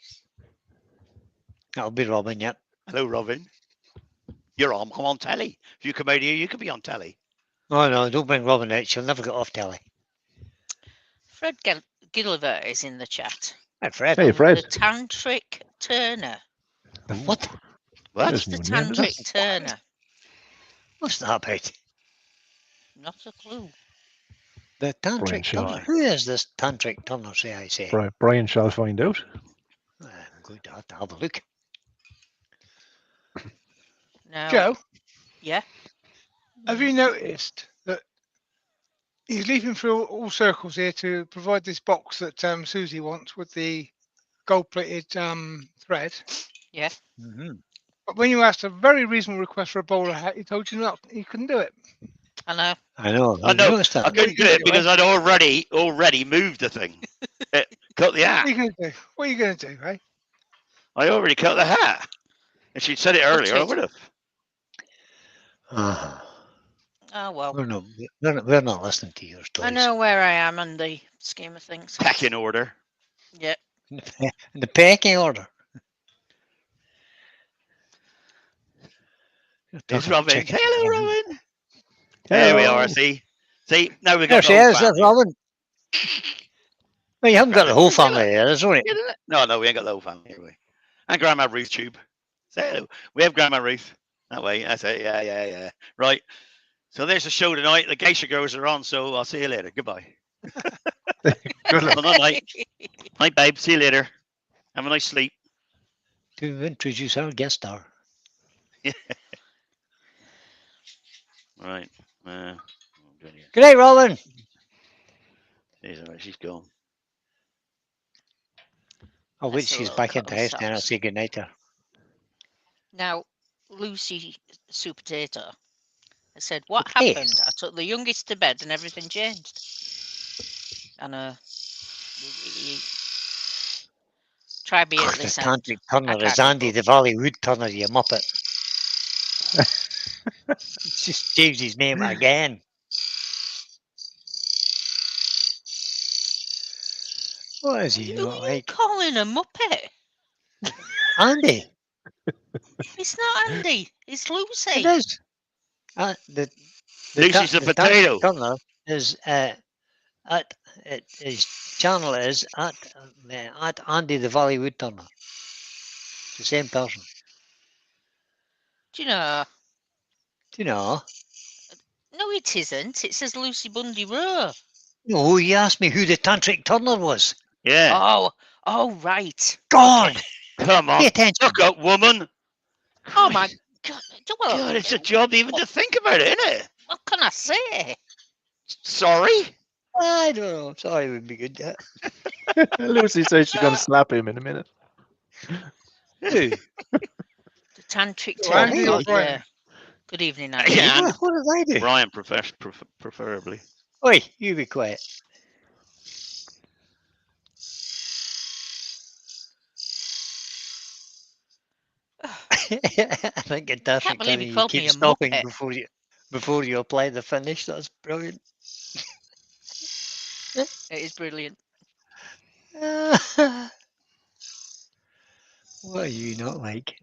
That'll be Robin, yep. Hello, Robin. I'm on telly. If you come out here, you could be on telly. Oh no, don't bring Robin out. She'll never get off telly. Fred Gilliver is in the chat. Hey, Fred. Hey, Fred. The Tantric Turner. The what? What? There's The no name, is it? Tantric Turner. What's that about? Not a clue. The Brian Tantric Shaw. Turner. Who is this Tantric Turner, say I say? Brian shall find out. I'm going to have a look. Now, Joe, yeah. have you noticed that he's leaping through all circles here to provide this box that Susie wants with the gold-plated thread? Mm-hmm. But when you asked a very reasonable request for a bowler hat, he told you not. He couldn't do it. I know. I know. I know. noticed that. I couldn't do it because I'd already moved the thing. Cut the hat. What are you going to do? What are you going to do, eh? I already cut the hat. If she'd said it earlier, I would have. Ah, Oh, well. we're not listening to your stories. I know where I am in the scheme of things. Pecking order. Yeah. In the pecking order. There's Robin. Chicken. Hello, Robin. There we are. See, now we There got she the whole is, that's family. Robin. Well, you haven't got the whole family here, there's only. No, we ain't got the whole family here. And Grandma Ruth Tube. Say hello. We have Grandma Ruth. That way. That's it. Yeah. Right. So there's the show tonight. The geisha girls are on, so I'll see you later. Goodbye. Good luck. Well, night. Night, babe. See you later. Have a nice sleep. To introduce our guest star. Right. Good night, Robin. She's gone. I'll wait That's a till she's little back cut in the on house, then I'll socks. say good night to her. Now, Lucy Super Potato said, "What Okay. happened? I took the youngest to bed and everything changed." And try be at The this end. tantric I turner can't is keep Andy up. the Valley Woodturner, you muppet. He's just changed his name again. What is he Who not are you like? calling a muppet? Andy. It's not Andy. It's It Lucy. is. The Lucy's a the potato. tantric turner is his channel is at Andy the Valley Woodturner. It's the same person. Do you know? Do you know? No, it isn't. It says Lucy Bundy Rowe. No, you asked me who the tantric turner was. Yeah. Oh, right. God, Okay. Come pay on. attention. Look up, woman. Oh my Christ. God! Well, God, it's a job even to think about it, isn't it? what can I say? Sorry. I don't know. Sorry, it would be good. Yeah. Lucy says she's going to slap him in a minute. Who? The tantric So turner. Andy or God, Brian? yeah. Good evening, Andy. Yeah, What did I do? Brian preferably. Oi, you be quiet. I think in Can't tantric believe turner he you called me keep a stopping muppet. before you apply the finish. That's brilliant. It is brilliant. What are you not like?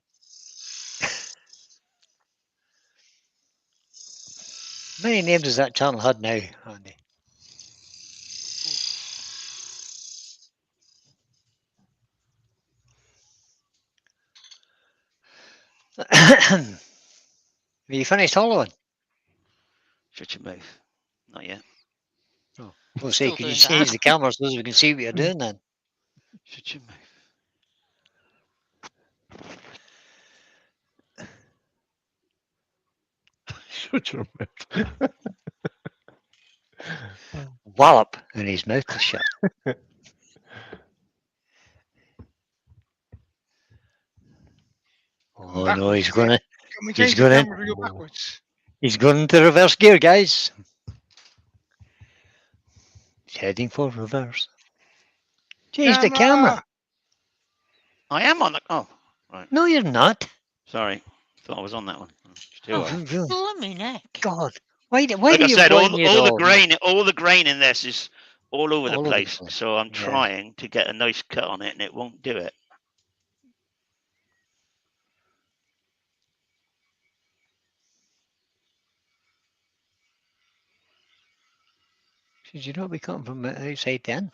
How many names has that channel had now, Andy? Have you finished hollowing? Shut your mouth. Not yet. We'll say, Still can you doing change that. the camera so that we can see what you're doing then? Shut your mouth. Shut your mouth. Wallop, and his mouth is shut. Oh no, he's gonna Can we he's change the gonna camera to go backwards? he's going into reverse gear, guys. He's heading for reverse. Change the camera. I am on the. Oh, right. No, you're not. Sorry. Thought I was on that one. It's too Oh, high. really? Blimey neck. God, why Like do I you said, blame me at all the all? grain in this is all over the All over the place. place. So I'm Yeah. trying to get a nice cut on it, and it won't do it. Should you not be coming from outside then?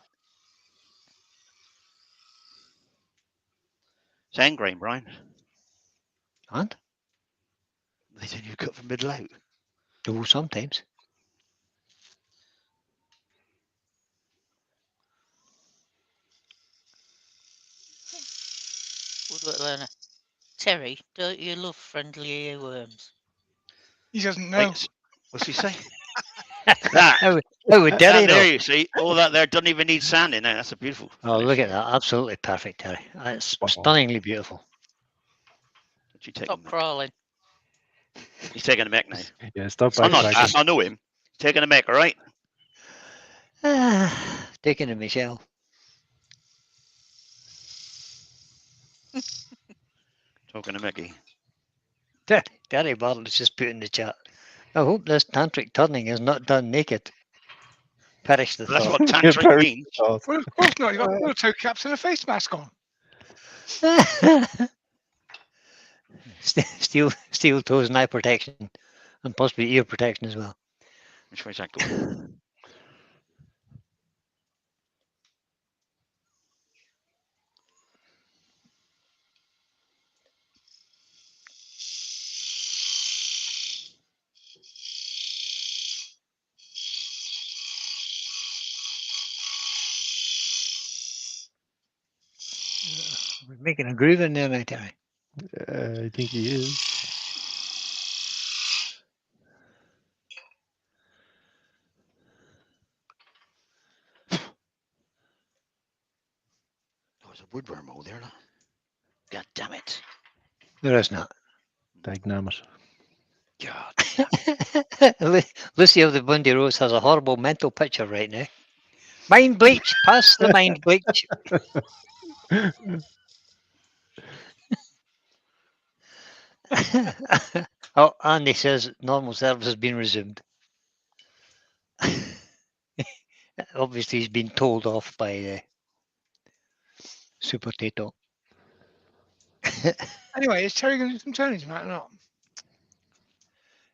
It's end grain, Brian. And? They said you cut from middle out. Oh, sometimes. Woodwork learner. Terry, don't you love friendly earworms? He doesn't know. Wait, what's he say? that. How would Derry know? There, you see, all that there doesn't even need sand in it. That's a beautiful. Oh, finish. look at that. Absolutely perfect, Terry. That's Spot on. stunningly beautiful. What you taking? Stop crawling. He's taking a mech now. Yeah, stop I'm not. backtracking. I know him. He's taking a mech, all right? Taking it, Michelle. Talking to Mickey. Derry Bartlett's just put in the chat. I hope this tantric turning is not done naked. Perish the That's thought. what tantric means. Well, of course not. You've got little toe caps and a face mask on. Steel toes and eye protection, and possibly ear protection as well. Which way's that going? We're making a groove in there now, Terry. I think he is. Oh, there's a woodworm hole there. Look. God damn it. There is not. Dagnammit. God. Lucy of the Bundy Rose has a horrible mental picture right now. Mind bleach, pass the mind bleach. Oh, Andy says normal service has been resumed. Obviously, he's been told off by the Super Tato. Anyway, is Terry going to do some turning tonight or not?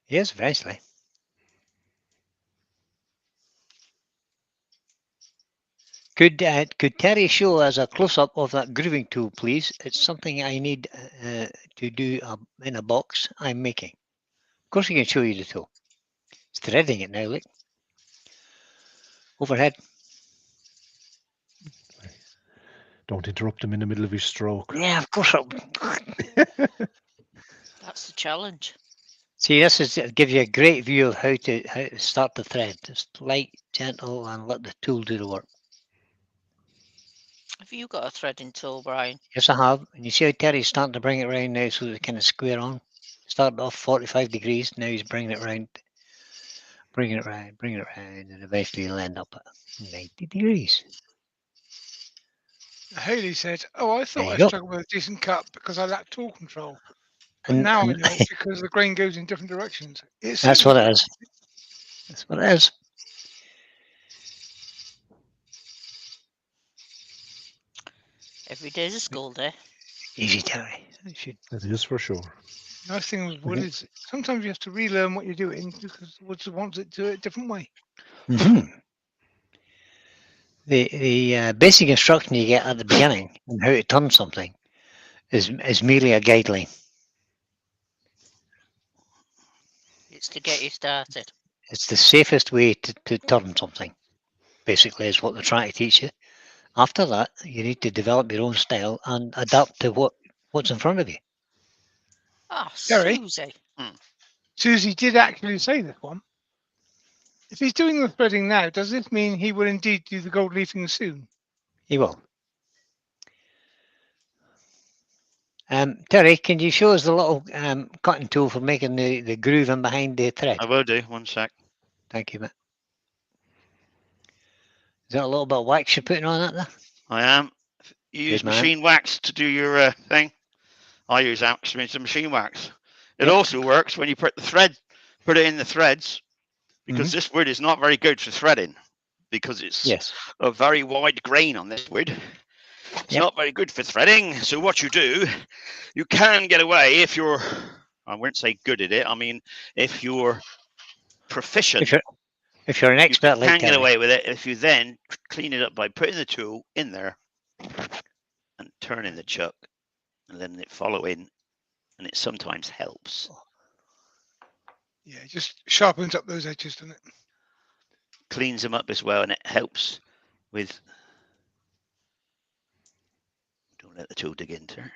Yes, eventually. Could Terry show us a close-up of that grooving tool, please? It's something I need to do in a box I'm making. Of course, he can show you the tool. It's threading it now, look. Overhead. Don't interrupt him in the middle of his stroke. Yeah, of course. That's the challenge. See, this is to give you a great view of how to start the thread. Just light, gentle, and let the tool do the work. Have you got a threading tool, Brian? Yes, I have. And you see how Terry's starting to bring it round now so it's kind of square on. Started off 45 degrees, now he's bringing it round, bringing it round, and eventually he'll end up at 90 degrees. Haley said, "Oh, I There thought you I go. struggled with a decent cut because I lacked tool control. But And- now I and know it's because the grain goes in different directions." It's That's what it is. That's what it is. Every day's a school day. Easy, Terry. It should- That is for sure. Nice thing with wood is sometimes you have to relearn what you're doing because the wood wants it to do it a different way. Mhm. The basic instruction you get at the beginning on how to turn something is merely a guideline. It's to get you started. It's the safest way to turn something, basically, is what they're trying to teach you. After that, you need to develop your own style and adapt to what's in front of you. Ah, Gary? Susie. Susie did actually say this one. If he's doing the threading now, does this mean he will indeed do the gold leafing soon? He will. Terry, can you show us the little cutting tool for making the groove in behind the thread? I will do. 1 sec. Thank you, mate. Is that a little bit of wax you're putting on it there? I am. You use Good man. machine wax to do your thing. I use actually some machine wax. It Yep. also works when you put it in the threads, because this wood is not very good for threading, because it's Yes. a very wide grain on this wood. It's Yep. not very good for threading. So what you do, you can get away if you're, I wouldn't say good at it. I mean, if you're proficient, If you're an you expert can like get Terry. away with it if you then clean it up by putting the tool in there and turning the chuck and letting it follow in, and it sometimes helps. Yeah, it just sharpens up those edges, doesn't it? Cleans them up as well, and it helps with. Don't let the tool dig into it.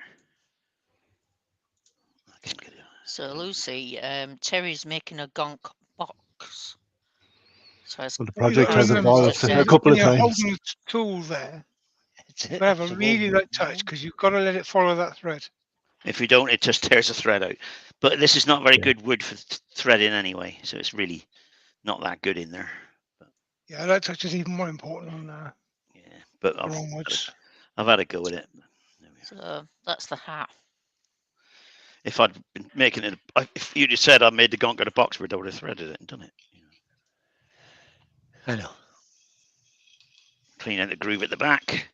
I can get it. So Lucy, Terry's making a gonk box. So it's Well, the What you project gotta has remember evolved is, a couple when of you're times. holding the tool there, It's you gotta have a really light touch because you've got to let it follow that thread. If you don't, it just tears the thread out. But this is not very Yeah. good wood for threading anyway, so it's really not that good in there. Yeah, that touch is even more important on Yeah, but the wrong woods. I've had a go at it. There we are. so that's the hat. If I'd been making it, if you'd have said I made the gonk out of box, we'd have threaded it and done it. You know. I know. Clean out the groove at the back.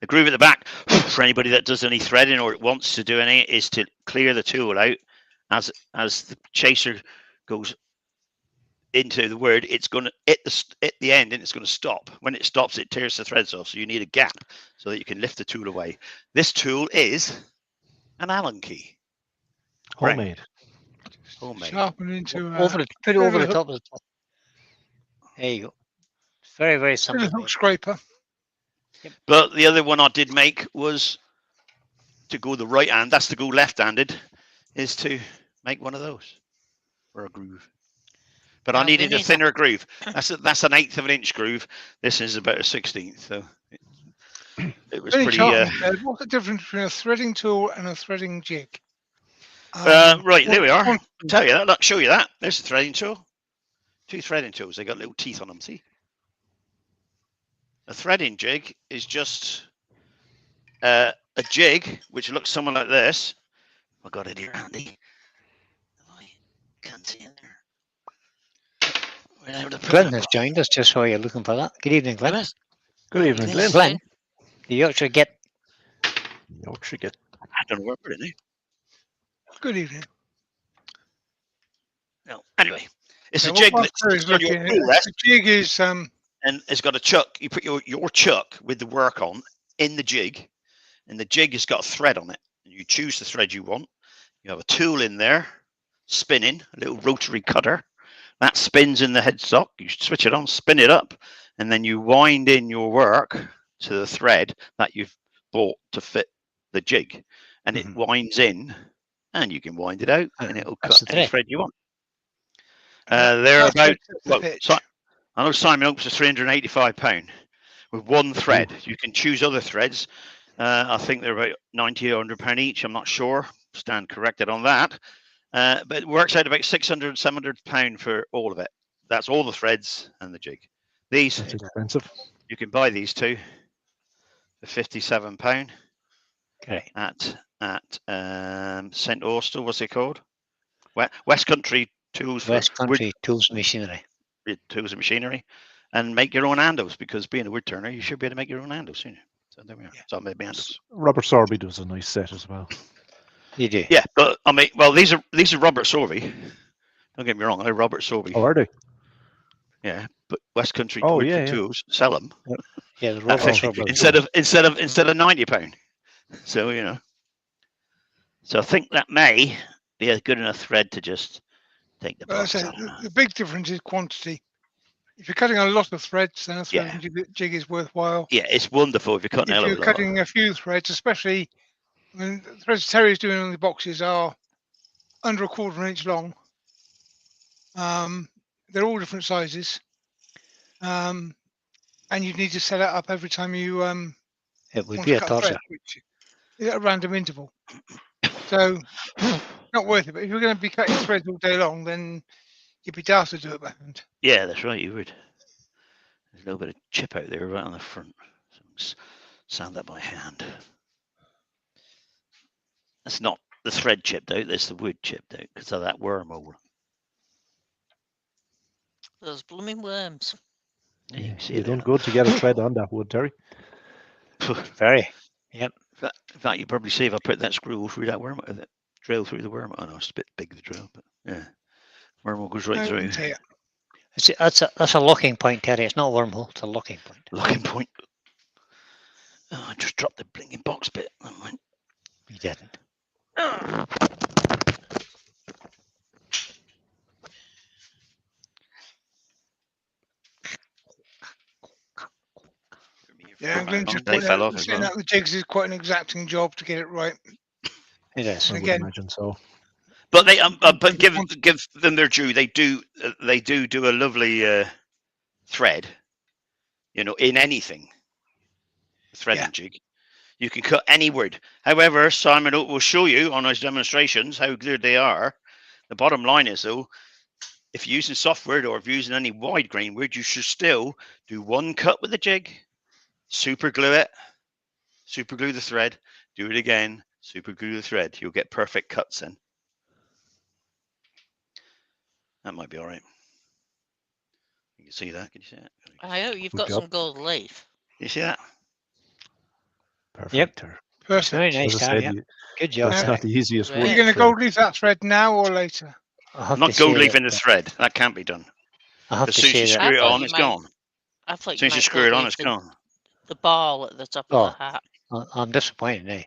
The groove at the back, for anybody that does any threading or wants to do any, is to clear the tool out as the chaser goes into the word. It's going to hit the end and it's going to stop. When it stops, it tears the threads off. So you need a gap so that you can lift the tool away. This tool is an Allen key. Homemade. Homemade. Sharpen into Put it bit over of the a top of the top. There you go. It's very, very bit simple. of a hook scraper. But the other one I did make was to go the right hand, that's to go left-handed, is to make one of those for a groove. But I Now, needed a Vinny's- thinner groove. That's an 1/8 of an inch groove. This is about a 16th, so it was Vinny pretty. Charlton said, what's the difference between a threading tool and a threading jig? Right, there we are. one- I'll tell you that. Look, show you that. There's the threading tool. 2 threading tools. They got little teeth on them. See? A threading jig is just a jig which looks something like this. I got it here, Andy. I can't see it there. Without a Glenn problem. has joined us just while you're looking for that. Good evening, Glenn. Yes. Good evening, Yes. Glenn. Glenn, the Yorkshire get Yorkshire get. I don't know where I put it now. Good evening. No. Anyway, it's Yeah, a what jig Mark that's Perry's on your looking at, tool rest, the jig is and it's got a chuck. You put your chuck with the work on in the jig, and the jig has got a thread on it. And you choose the thread you want. You have a tool in there, spinning, a little rotary cutter. That spins in the headstock. You switch it on, spin it up, and then you wind in your work to the thread that you've bought to fit the jig. And it winds in, and you can wind it out, and it'll that's cut the any thread. thread you want. that- They're that's about, the well, pitch. I know Simon Oaks is £385 with one thread. You can choose other threads. I think they're about £90 or £100 each. I'm not sure. Stand corrected on that. But it works out about £600, £700 for all of it. That's all the threads and the jig. These, That's expensive. you can buy these two for £57 Okay. at St. Austell, what's it called? West Country Tools for West Country Tools Machinery. tools and machinery, and make your own handles, because being a wood turner, you should be able to make your own handles soon. So there we are. So I made my handles. Robert Sorby does a nice set as well. You do. Yeah, but I mean, well, these are Robert Sorby. Don't get me wrong, they're Robert Sorby. Oh, are they? Yeah, but West Country Oh, Wood yeah, for yeah. Tools sell them Yeah, the at Robert 50 Sorbo. instead of £90. So you know. So I think that may be a good enough thread to just take the But box I say, out. the big difference is quantity. If you're cutting a lot of threads, then a threading jig is worthwhile. Yeah, it's wonderful if you're cutting a If hell of you're a lot. cutting a few threads, especially when the threads Terry's doing on the boxes are under 1/4 inch long. They're all different sizes. And you need to set it up every time you It would want be to a cut torture. thread, which is at a random interval. So not worth it. But if you're going to be cutting threads all day long, then you'd be daft to do it by hand. Yeah, that's right, you would. There's a little bit of chip out there right on the front. So sand that by hand. That's not the thread chipped out, that's the wood chipped out because of that wormhole. Those blooming worms. Yeah, you can see You've it there. done good to get a thread on that wood, Terry. Very. Yep. In fact, you probably see if I put that screw through that worm, that drill through the worm. I know it's a bit big, the drill, but yeah, wormhole goes right I through. can tell you. That's a locking point, Terry. It's not a wormhole. It's a locking point. Locking point. Oh, I just dropped the blinking box bit. Never mind. You didn't. Yeah, I'm going to They point fell out off as saying well. that the jigs is quite an exacting job to get it right. It is. I would Again- imagine so. But they, but give them their due. They do a lovely thread. You know, in anything, threading jig, you can cut any word. However, Simon will show you on his demonstrations how good they are. The bottom line is though, if you're using software or if you're using any wide grain wood, you should still do one cut with the jig, super glue it, super glue the thread, do it again, super glue the thread. You'll get perfect cuts then. That might be all right. You can see that. Can you see it? I hope you've Good got job. some gold leaf. You see that? Perfect. Yep. Terry. Perfect. Very As nice, I Terry. said, Yep. Good job. that's Yeah. not the easiest Right. wood. Are you going to to- gold leaf that thread now or later? I have Not to say gold leaf that, in the thread. That can't be done. I have As to soon as say you that. screw it thought on, you it's might- gone. I thought As soon you as you might screw it gold on, leaf it's gone. the ball at the top Oh. of the hat. I'm disappointed now.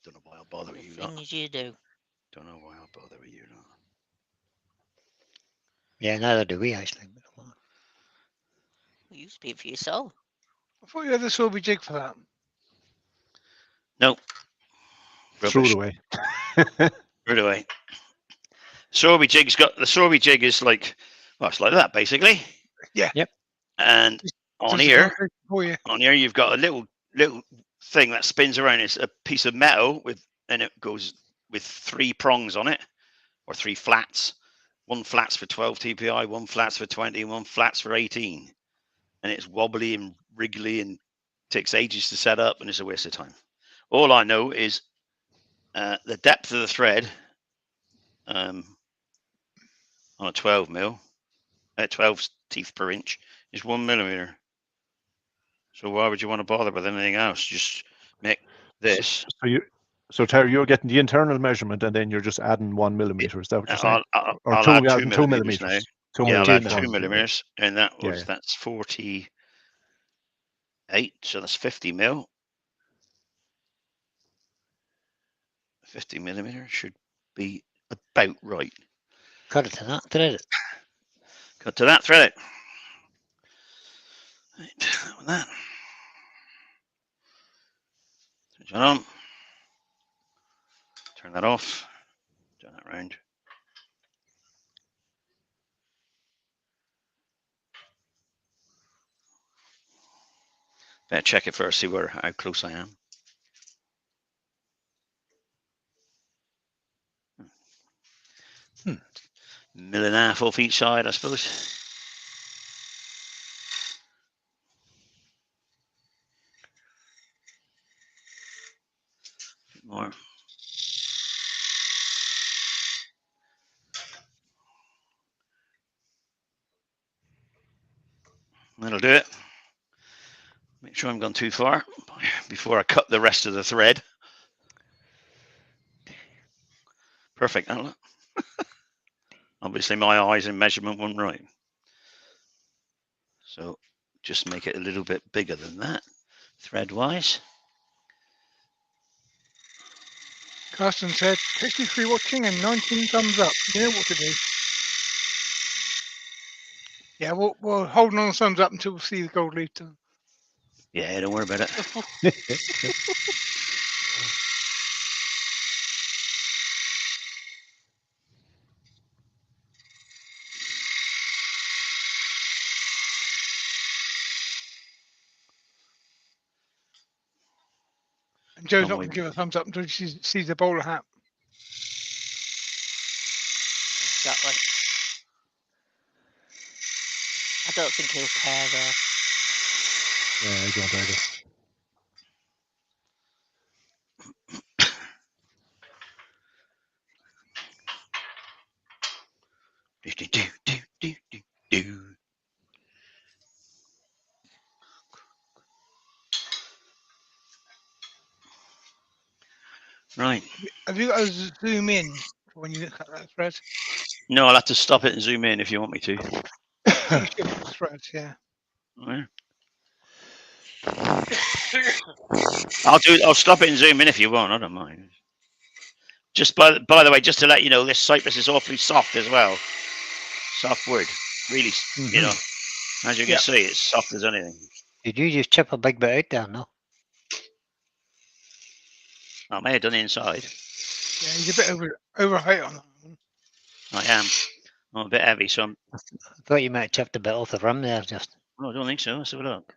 Don't know why I'll bother The you. Not. things you do. Don't know why I'll bother you. Not. Yeah, neither do we actually. You speak for yourself. I thought you had a Sorby jig for that. No. Threw it Rubbish. away. Threw it away. Sorby jig's got the Sorby jig is like, well, it's like that basically. Yeah. Yep. And on Just a here, calculation for you. you've got a little thing that spins around. It's a piece of metal and it goes with 3 prongs on it, or 3 flats. 1 flat's for 12 TPI, 1 flat's for 20, and 1 flat's for 18. And it's wobbly and wriggly and takes ages to set up, and it's a waste of time. All I know is the depth of the thread on a 12 mil, 12 teeth per inch, is 1 millimeter. So why would you want to bother with anything else? Just make this. So Terry, you're getting the internal measurement, and then you're just adding 1 millimeter. Is that what you're saying? I'll add 2 millimeters now. 2 Yeah, I'll millimeters. add 2 millimeters, and Yeah. that's 48. So that's 50 mil. 50 millimeter should be about right. Cut it to that, thread it. Cut to that, thread it. Right, with that. Switch it on. Turn that off. Turn that round. Better check it first, see how close I am. Mil and a half off each side, I suppose. More. That'll do it. Make sure I haven't gone too far before I cut the rest of the thread. Perfect. Obviously, my eyes and measurement weren't right. So just make it a little bit bigger than that, thread-wise. Carsten said, 53 watching and 19 thumbs up. You know what to do. Yeah, we're holding on thumbs up until we see the gold leaf turn. Yeah, don't worry about it. And Joe's not going to give a thumbs up until she sees the bowler hat. Exactly. I don't think he'll care though. Yeah, I don't either. Right. Have you got to zoom in when you cut that thread? No, I'll have to stop it and zoom in if you want me to. You should have thread, yeah. Yeah. I'll stop it and zoom in if you want. I don't mind. Just by the way, just to let you know, this cypress is awfully soft as well. Soft wood, really. You know, as you can see, it's soft as anything. Did you just chip a big bit out there? No. I may have done inside. Yeah, he's a bit over height on that one. I am. I'm a bit heavy, so I'm. I thought you might have chipped a bit off the rim there, just. Oh, I don't think so. Let's have a look.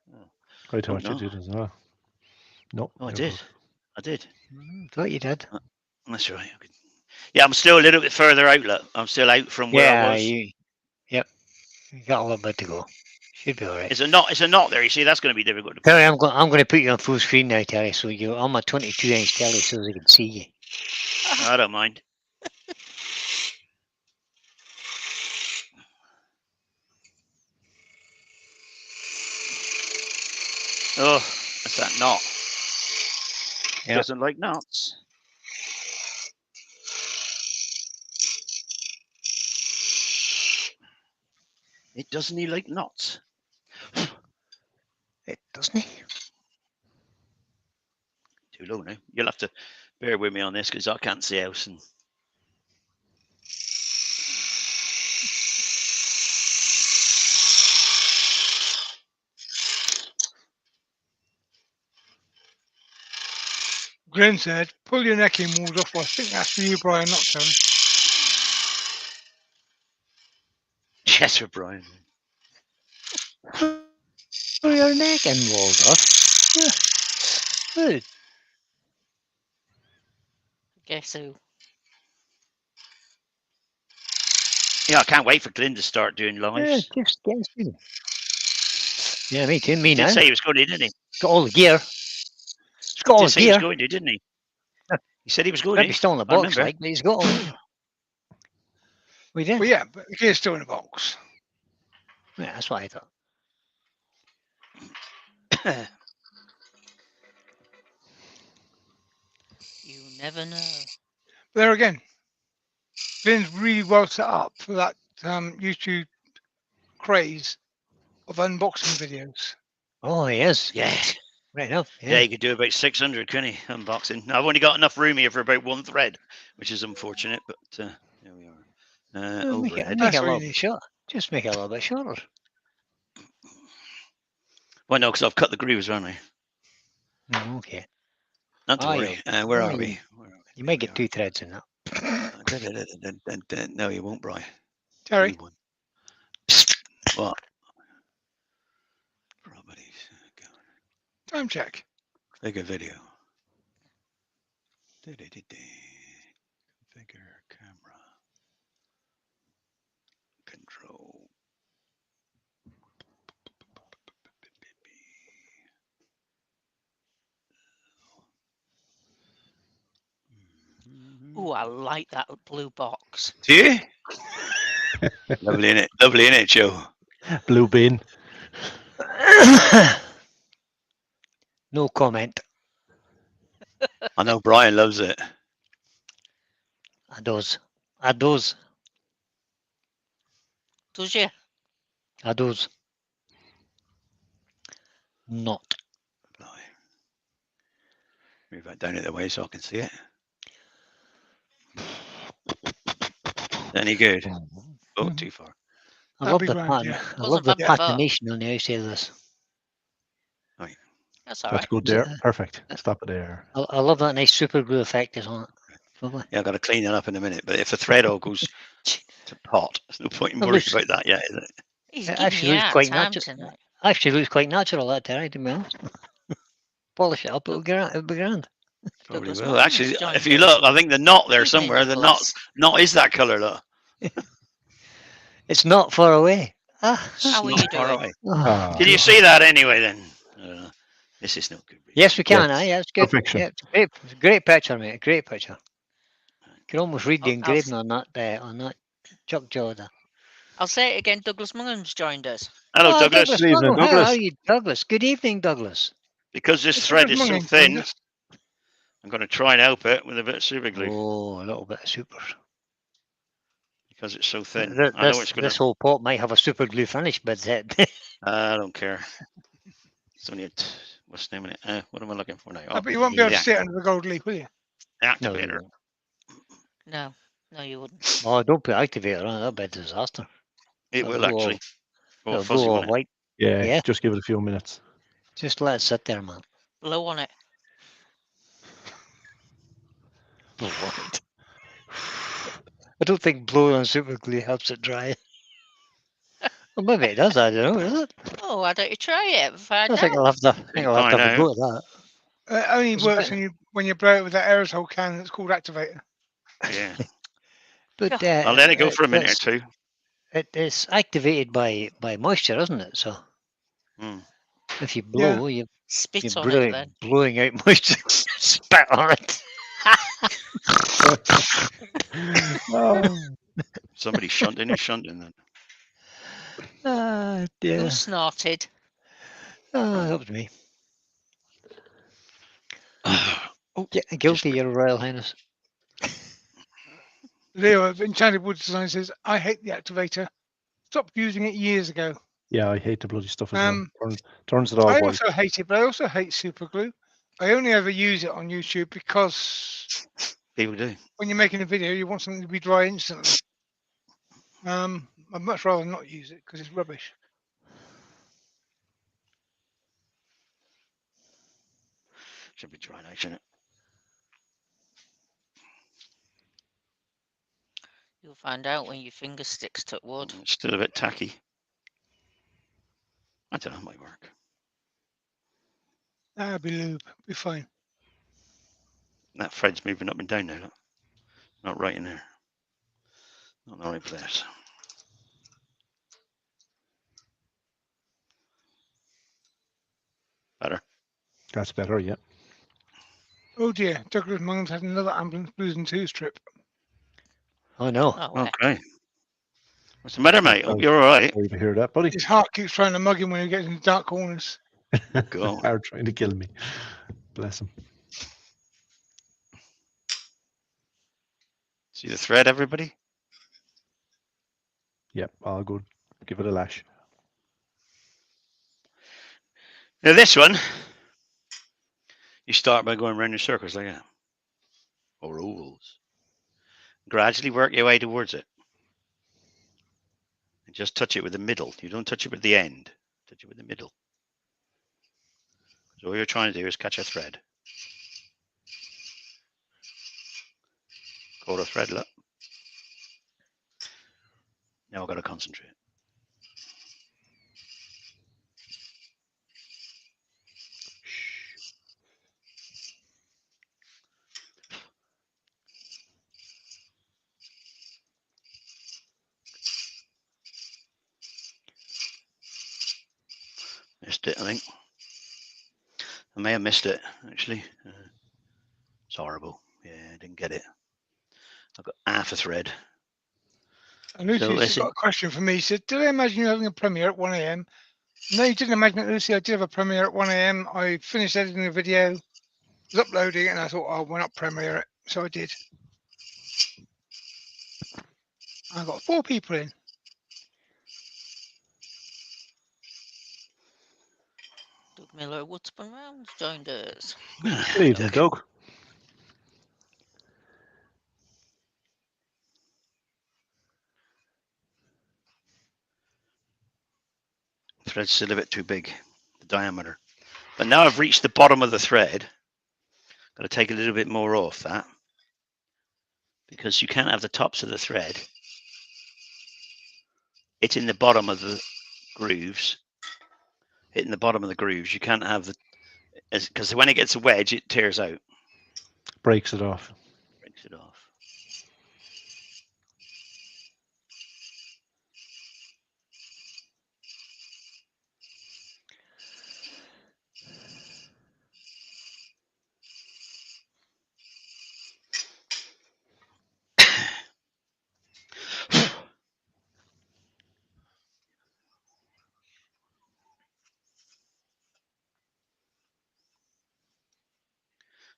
I thought no. you did as well. No. Oh, I did. I did. Thought you did. That's right. Yeah, I'm still a little bit further out. Look, I'm still out from where I was. Yep. You got a little bit to go. Should be all right. It's a knot there. You see, that's going to be difficult to. Terry, I'm going to put you on full screen now, Terry. So you're on my 22-inch telly, so they can see you. I don't mind. Oh, that's that knot. Yep. Doesn't like knots. It doesn't he like knots? It doesn't he? Too low now. You'll have to bear with me on this because I can't see else. And Glenn said, pull your necking walls off. I think that's for you, Brian, not Terry. Yes, for Brian. Pull your neck and walls off. Yeah. Good. Guess who? Yeah, I can't wait for Glenn to start doing Yeah, lives. just guess you. Yeah, me too. Me He now. did say he was going to, didn't he? Got all the gear. It's got He all did the say he was gear. going to, didn't he? He said he was going Might be to. still in the I box, remember. like, but he's got all the gear. We did. Well, yeah, but the gear's still in the box. Yeah, that's what I thought. You never know. But there again, Glenn's really well set up for that YouTube craze of unboxing videos. Oh, he is. Yeah. Right enough. Yeah, Yeah. you could do about 600, couldn't he? Unboxing. I've only got enough room here for about one thread, which is unfortunate, but there we are. Well, make it Overhead. a That's little what you bit need. short. Just make it a little bit shorter. Well, no, because I've cut the grooves, haven't I? Okay. Not to Ah, worry. Where are we? You might get 2 threads in that. No, you won't, Brian. Terry, Only one. What? Properties. time check. Take a video. Configure camera. Control. Ooh, I like that blue box. Do you? Lovely, innit? Lovely, innit, Joe? Blue bin. No comment. I know Brian loves it. I does. I does. Does you? I does. Not. Move that down out of the way so I can see it. Any good? Oh, too far. I That'd love be the grand, pattern. yeah. I Wasn't love the bad before. patination on the outside of this. That's all That's right. good there. Perfect. Stop it there. I love that nice super glue effect that's on it. Lovely. Yeah, I've got to clean that up in a minute. But if a thread all goes to pot, there's no point in It worrying looks- about that yet, is it? He's It giving actually you looks hard quite time natural. tonight. Actually looks quite natural, that Terry, to be honest. Polish it up, it'll be grand. Probably Douglas will. Mullins Actually, joined if you us. look, I think the knot there Evening, somewhere, the Douglas. knot is that colour, look. It's not far away. Ah. How are Not you far doing? away. Oh. Ah, Can you see that anyway then? This is no good. Really. Yes, we can. Yes. Yeah, it's good. Perfection. Yeah, it's a great picture, mate. Great picture. You can almost read the I'll- I'll- engraving on that chuck jaw there. I'll say it again. Douglas Mullins joined us. Hello, Oh, Douglas. Good evening, Mullins. How Douglas. are you, Douglas? Good evening, Douglas. Because this It's thread Douglas is so Mullins, thin, Douglas. I'm going to try and help it with a bit of super glue Oh, a little bit of super. because it's so thin. Th- I know This, it's going this to. whole pot might have a super glue finish, but I don't care. It's only what's the name of it? What am I looking for now? I bet you won't be able to the see it under the gold leaf, will you? no, you activator. won't. No, you wouldn't. Oh, don't put activator on it. That'll be a disaster. It It'll will go all- actually. Oh, It'll fuzzy go all one. white. Yeah, Yeah. just give it a few minutes. Just let it sit there, man. Blow on it. What? I don't think blowing on super glue helps it dry. Well, maybe it does. I don't know. Does it? Oh, why don't you try it? Find I think out. I'll have to. I think I'll have to Find have a out. go at that. It only It's works better. when you blow it with that aerosol can that's called activator. Yeah. But I'll let it go for a minute or it's- two. It's activated by moisture, isn't it? So Hmm. if you blow, you're Spit on it then. blowing out moisture. Spit on it. Somebody shunting. Who's shunting then? Ah, dear. Who snorted? Ah, that was me. Oh, Guilty, Your Royal Highness. Leo of Enchanted Wood Design says, I hate the activator. Stopped using it years ago. Yeah, I hate the bloody stuff as Um, well. Turns it all I white. also hate it, but I also hate super glue. I only ever use it on YouTube because people do. when you're making a video, you want something to be dry instantly. I'd much rather not use it because it's rubbish. Should be dry now, shouldn't it? You'll find out when your finger sticks to wood. It's still a bit tacky. I don't know, it might work. That'll be lube. Be fine. That thread's moving up and down now. Look. Not right in there. Not in the right place. Better. That's better, yeah. Oh dear, Douglas Mung's had another ambulance blues and twos trip. Oh no. Oh, well. Okay. What's the matter, mate? Hope you're all right. Sorry to hear that, buddy. His heart keeps trying to mug him when he gets into dark corners. God. Hard trying to kill me. Bless him. See the thread, everybody? Yep, all good. Give it a lash. Now this one, you start by going around in circles like that. Or ovals. Gradually work your way towards it. And just touch it with the middle. You don't touch it with the end. Touch it with the middle. So all you're trying to do is catch a thread. Caught a thread, look. Now I've got to concentrate. Missed it, I think. I may have missed it, actually. It's horrible. Yeah, I didn't get it. I've got half a thread. And Lucy's listen. got a question for me. He said, did I imagine you having a premiere at 1 a.m.? No, you didn't imagine it, Lucy. I did have a premiere at 1 a.m. I finished editing the video, was uploading it, and I thought, oh, why not premiere it? So I did. I got 4 people in. Doug Miller Woodsman Rounds joined us. Good evening, Doug. Thread's still a bit too big, the diameter. But now I've reached the bottom of the thread. Got to take a little bit more off that. Because you can't have the tops of the thread. It's in the bottom of the grooves. Hitting the bottom of the grooves. You can't have the... Because when it gets a wedge, it tears out. Breaks it off. Breaks it off.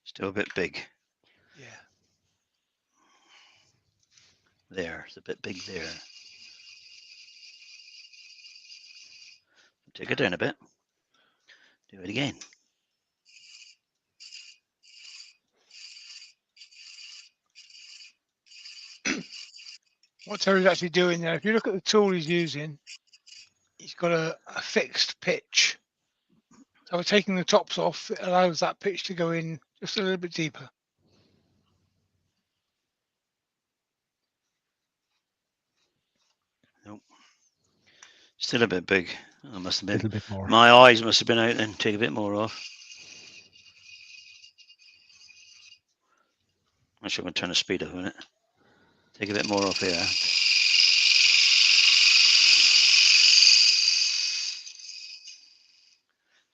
Still a bit big. Yeah. There, it's a bit big there. Take it down a bit. Do it again. What Terry's actually doing there, if you look at the tool he's using, he's got a fixed pitch. So by taking the tops off, it allows that pitch to go in just a little bit deeper. Nope. Still a bit big. I must have A been. little bit more. My eyes must have been out then. Take a bit more off. I'm sure I'm going to turn the speed up a minute. Take a bit more off here.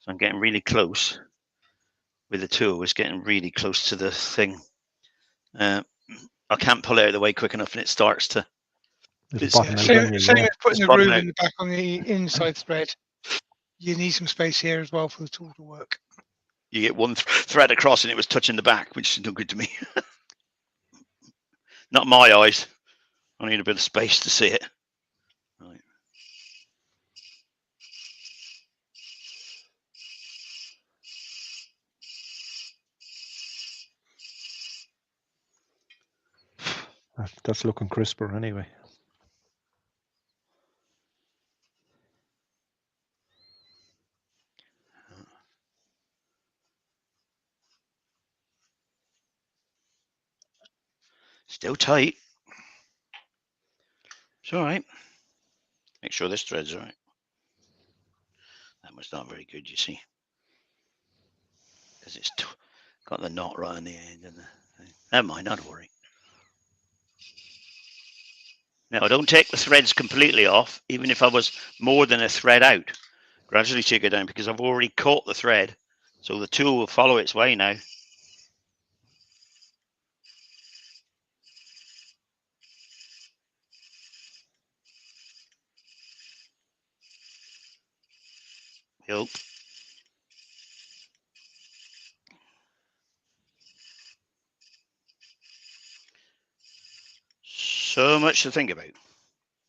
So I'm getting really close with the tool. It's getting really close to the thing. I can't pull it out of the way quick enough and it starts to... Little It's- bottom out Same, angle, same yeah. as putting It's the groove bottom out. in the back on the inside thread. You need some space here as well for the tool to work. You get one thread across and it was touching the back, which is no good to me. Not my eyes. I need a bit of space to see it. Right. That's looking crisper anyway. Still tight. It's all right. Make sure this thread's all right. That was not very good, you see, because it's got the knot right on the end. And never mind, not to worry. Now, don't take the threads completely off, even if I was more than a thread out. Gradually take it down, because I've already caught the thread, so the tool will follow its way now. Help. So much to think about.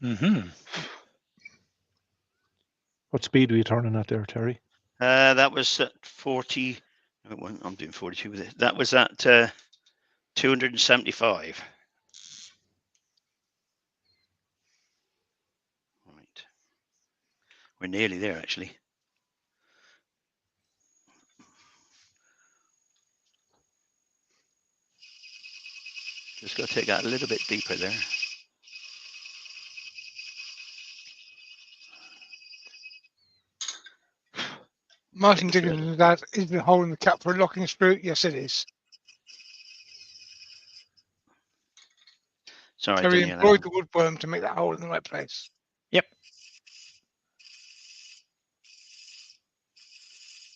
Mm-hmm. What speed were you turning at there, Terry? That was at 40. I'm doing 42 with it. That was at 275. Right. We're nearly there, actually. Just got to take that a little bit deeper there. Martin Diggins' dad is the hole in the cap for a locking screw. Yes, it is. Sorry, I Terry didn't hear employed that. the woodworm to make that hole in the right place.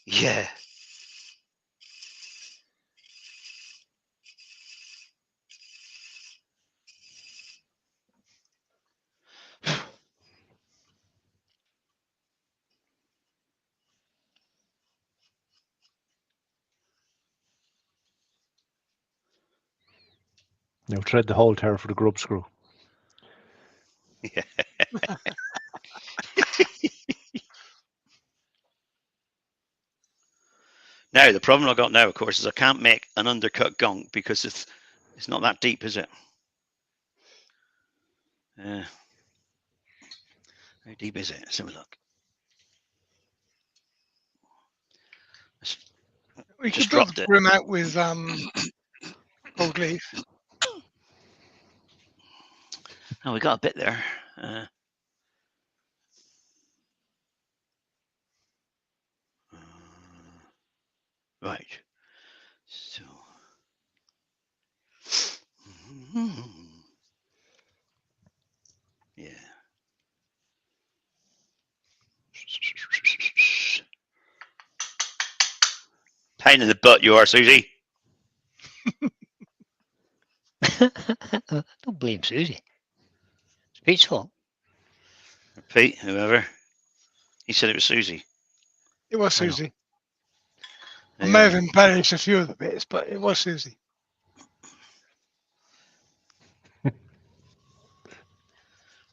Yeah. Now thread the hole, Terry, for the grub screw. Yeah. Now, the problem I've got now, of course, is I can't make an undercut gonk because it's not that deep, is it? How deep is it? Let's have a look. We Just could build dropped the it. brim out with gold leaf. Oh, we got a bit there. Right. So. Yeah. Pain in the butt you are, Susie. Don't blame Susie. It's Pete's fault. Pete, whoever. He said it was Susie. It was I know. Susie. I Yeah. may have embellished a few of the bits, but it was Susie.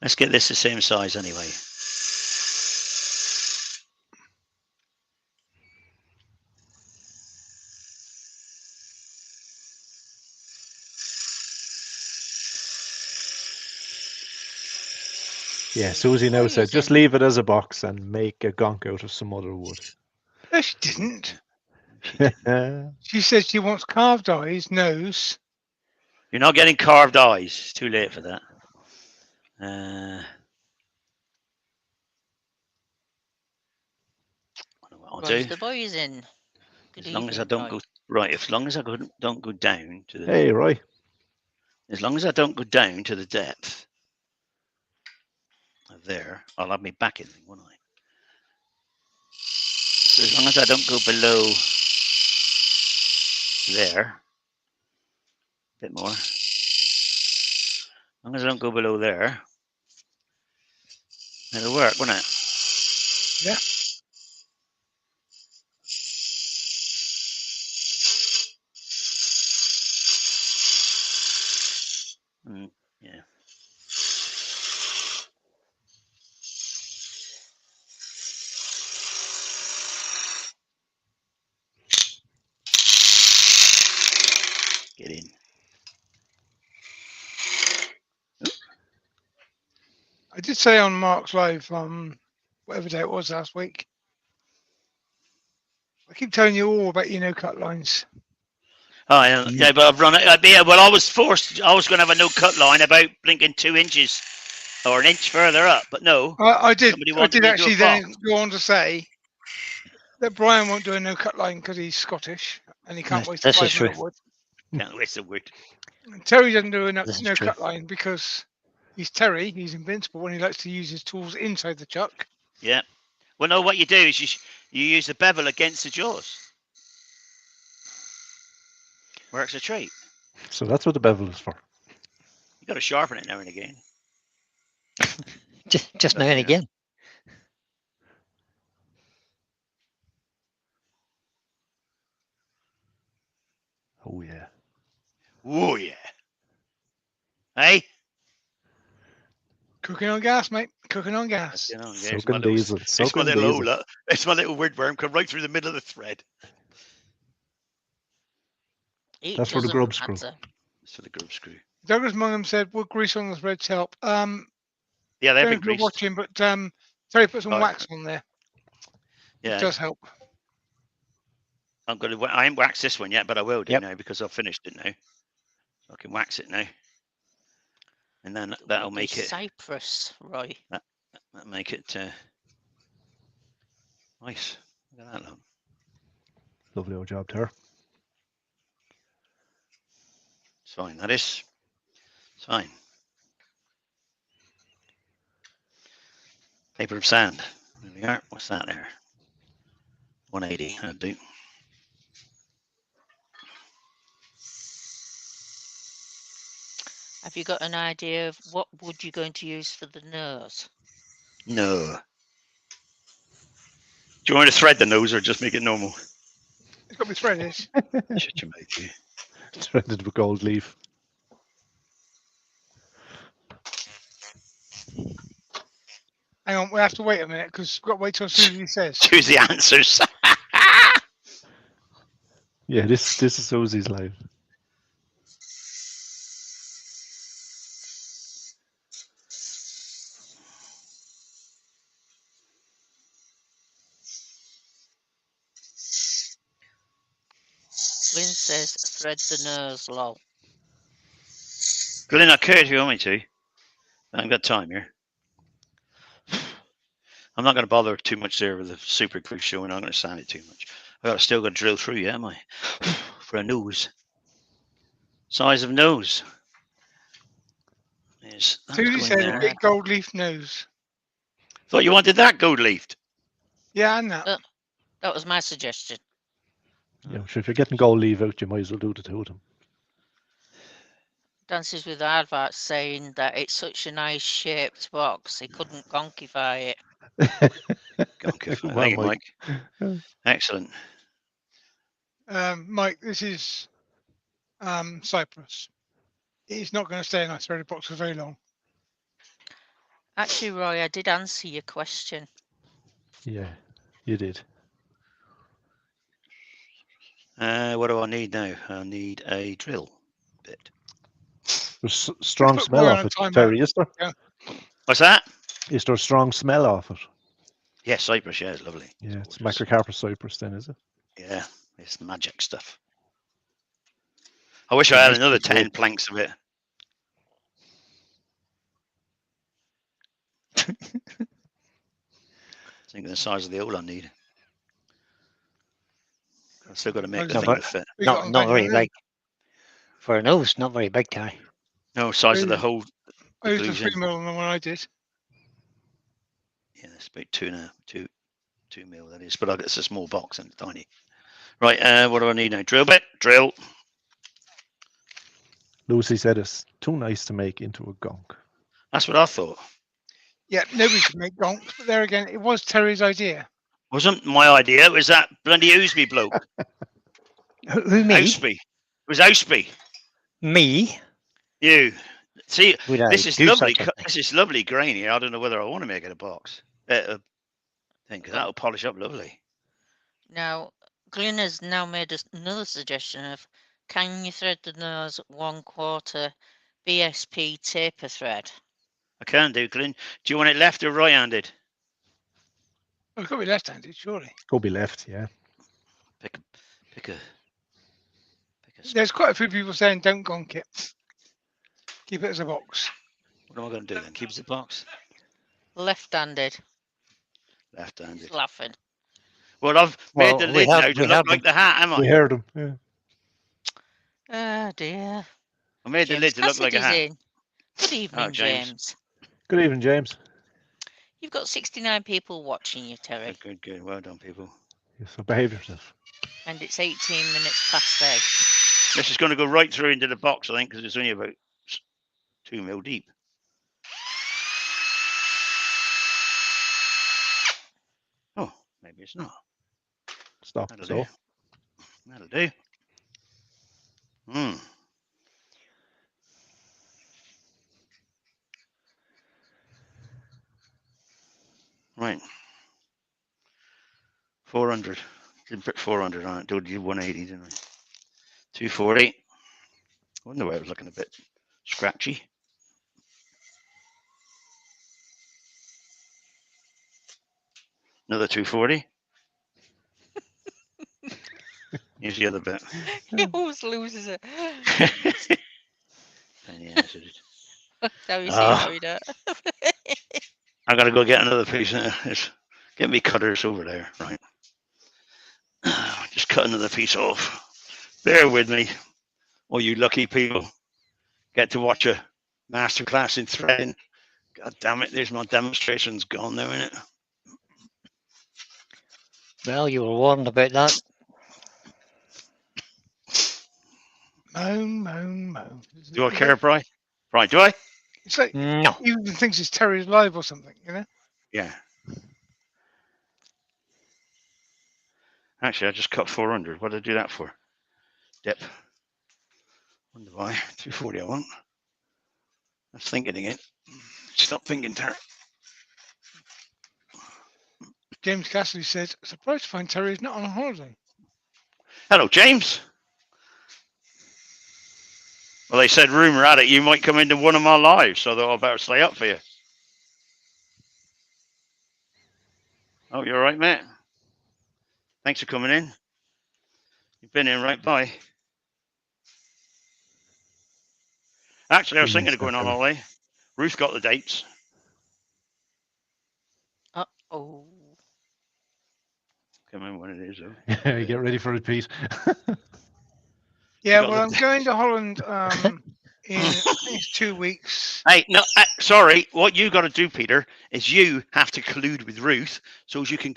Let's get this the same size anyway. Yeah, Susie now said, just Amazing. leave it as a box and make a gonk out of some other wood. No, she didn't. She didn't. She said she wants carved eyes, nose. You're not getting carved eyes. It's too late for that. I don't know what I'll Rose do. the boys in. Good As long as I evening, don't Roy. go right. As long as I don't go down to the. Hey, Roy. As long as I don't go down to the depth of there, I'll have me back in, won't I? So as long as I don't go below there, a bit more. As long as I don't go below there, it'll work, won't it? Yeah. Yeah. Get in. I did say on Mark's live, whatever day it was last week. I keep telling you all about your no-cut lines. Oh, yeah, but I've run it. Yeah, well, I was forced. I was going to have a no cut line about blinking 2 inches or an inch further up. But no, I did. somebody I wanted did me to do a actually box. then go on to say that Brian won't do a no cut line because he's Scottish and he can't Yes, waste this the is 5 minute true. wood. Can't waste a word. And Terry doesn't do a no, This is no true. cut line because he's Terry. He's invincible and he likes to use his tools inside the chuck. Yeah. Well, no. What you do is you use the bevel against the jaws. Works a treat. So that's what the bevel is for. You got to sharpen it now and again. Just now and Yeah. again. Oh yeah. Oh yeah. Hey. Cooking on gas, mate. Cooking on gas. You know, Soaking diesel. it's Soaking my little diesel. Ola. It's my little woodworm come right through the middle of the thread. It That's for the doesn't grub screw. matter. It's for the grub screw. Douglas Mungham said wood grease on the threads help. Yeah, they've Don't know been if you're greased. watching, but Terry put some Right. wax on there. Yeah. It does help. I ain't waxed this one yet, but I will do Yep. now because I've finished it now. So I can wax it now. And then that'll Lovely make it Cyprus, Roy. that'll make it nice. Look at that look. Lovely old job there. It's fine, that is. It's fine. Paper of sand. There we are. What's that there? 180. That'll do. Have you got an idea of what wood you're going to use for the nose? No. Do you want me to thread the nose or just make it normal? It's got to be threaded. Shut your mouth, you. Threaded with gold leaf. Hang on, we have to wait a minute because we've got to wait till Susie says. Choose the answers. Yeah, this is Susie's live. Glyn says thread the nose, lol. Glenn, I could if you want me to. I haven't got time here. I'm not going to bother too much there with the super glue show, and I'm going to sand it too much. Still got to drill through, yeah, am I? For a nose. Size of nose. Yes, that's Susie going said a there. big gold leaf nose. Thought you wanted that gold leafed. Yeah, and that. That was my suggestion. Yeah, sure, if you're getting gold leaf out, you might as well do the two of them. Dances with Aardvark saying that it's such a nice shaped box, he couldn't conkify it. Thank Well, you, Mike. Excellent. Mike, this is Cyprus. It's not going to stay in that threaded box for very long. Actually, Roy, I did answer your question. Yeah, you did. What do I need now? I need a drill bit. There's strong put smell Roy off on a it, timeout. Terry, is there? What's that? Is there a strong smell off it? Yeah, cypress. Yeah, it's lovely. Yeah, it's gorgeous. macrocarpus cypress then, is it? Yeah, it's magic stuff. I wish I had Nice another big 10 rope. planks of it. Think of the size of the hole I need. I've still got to make the No, thing but- to fit. We got Not on not back very on there. big. For a nose, not very big, Terry. No, size of the Really? hole. I used a glues in. 3 mil on the one I did. Yeah, it's about 2 mil that is, but it's a small box and it's tiny. Right, what do I need now? Drill bit, drill. Lucy said it's too nice to make into a gonk. That's what I thought. Yeah, nobody could make gonks, but there again, it was Terry's idea. Wasn't my idea. It was that bloody Ousby bloke. Who me? Ousby. It was Ousby. Me? You. See, Would I this is do lovely. such a thing? This is lovely grain here. I don't know whether I want to make it a box. Thing, because that'll polish up lovely. Now, Glyn has now made another suggestion of, can you thread the nose 1/4 BSP taper thread? I can do, Glyn. Do you want it left or right-handed? Oh, it's got to be left-handed, surely. Go be left, yeah. Pick a. There's quite a few people saying don't gonk it. Keep it as a box. What am I going to do then? Keep the box? Left-handed. Left-handed. He's laughing. Well, I've made the Well, we lid now have- to we look have like them. the hat, am I? We heard him. Yeah. Oh dear. I made the James lid to look like a Cassidy's hat. in. Good evening, James. James. Good evening, James. You've got 69 people watching you, Terry, Good. Well done, people. Yes, so behave yourself. and it's 18 minutes past 8. This is going to go right through into the box, I think, because it's only about 2 mil deep. Oh, maybe it's not. Stop. That'll So, do. That'll do. Hmm. Right. 400. Didn't put 400 on it. Did 180, didn't I? 240. Wonder why it was looking a bit scratchy. Another 240. Here's the other bit. He always loses it. And yeah, so Now you see Ah. how he does. I gotta go get another piece. Get me cutters over there, right? Just cut another piece off. Bear with me, all you lucky people. Get to watch a masterclass in threading. God damn it! There's my demonstrations gone now, isn't it? Well, you were warned about that. Moan. Do I care, Brian? Right? Do I? It's like No. he even thinks it's Terry's live or something, you know? Yeah. Actually, I just cut 400. What did I do that for? Dip. Wonder why? 240 I want. I was thinking again. Stop thinking, Terry. James Cassidy says, surprised to find Terry's not on a holiday. Hello, James. Well, they said rumour had it you might come into one of my lives, so I thought I better stay up for you. Oh, you're all right, mate. Thanks for coming in. You've been in right by. Actually, I was thinking of going on holiday. Ruth got the dates. Uh-oh. Can't remember when it is, though. get ready for a repeat. Yeah, got well, the- I'm going to Holland in I think it's 2 weeks. Hey, no, sorry. What you got to do, Peter, is you have to collude with Ruth, so as you can,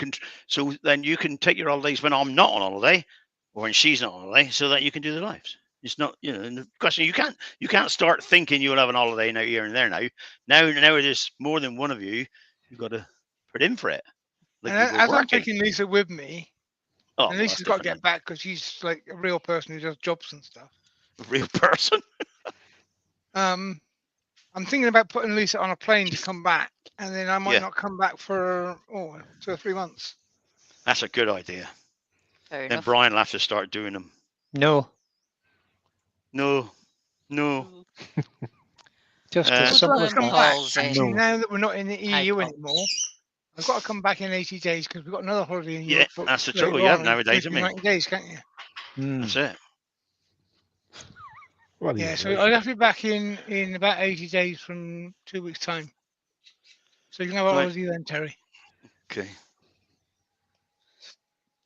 so then you can take your holidays when I'm not on holiday, or when she's not on holiday, so that you can do the lives. It's not, you know, the question. You can't start thinking you'll have an holiday now here and there. Now there's more than one of you. You've got to put in for it. Like And you were as I'm working. taking Lisa with me, Oh, and well, Lisa's that's got to different get back because she's like a real person who does jobs and stuff. then. A real person. I'm thinking about putting Lisa on a plane to come back, and then I might Yeah. not come back for 2 or 3 months. That's a good idea. Fair Then enough. Brian will have to start doing them. No. No. Just Uh, as I've simple got as to come that. back. Paul's in. Actually, No. now that we're not in the EU Icon. anymore, I've got to come back in 80 days because we've got another holiday in Yeah, Europe. booked that's the later trouble you have on, nowadays, in isn't it? 90 days, can't you? Mm. That's it. Well, Yeah, yeah, so right. I'll have to be back in about 80 days from 2 weeks' time. So you can have a Right. holiday then, Terry.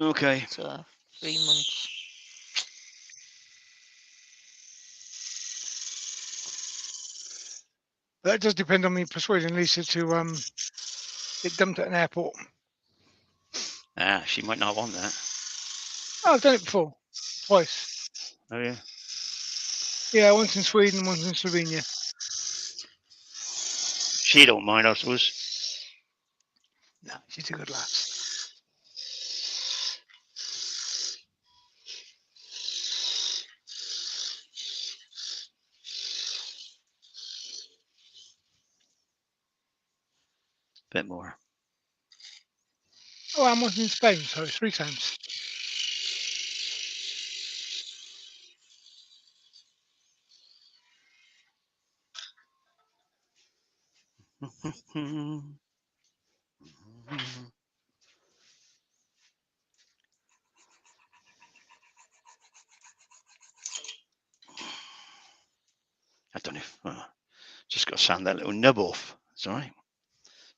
Okay. So 3 months. That does depend on me persuading Lisa to get dumped at an airport. She might not want that. Oh, I've done it before, twice. Oh yeah. Yeah, once in Sweden, once in Slovenia. She don't mind, I suppose. No, she's a good lass. Bit more. Oh, and once in Spain, sorry, 3 times. I don't know. Just got to sand that little nub off. It's all right.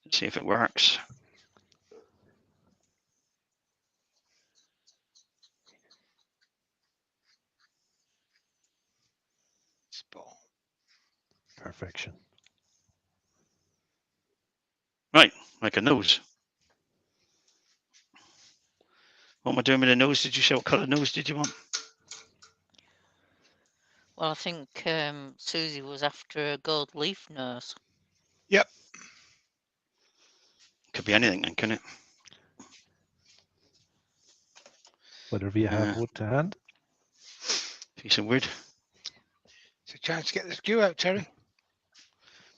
Let's see if it works. Spot on. Perfection. Right, like a nose. What am I doing with the nose? Did you say what colour nose did you want? Well, I think Susie was after a gold leaf nose. Could be anything then, can it? Whatever you have wood to hand. Piece of wood. It's a chance to get the skew out, Terry.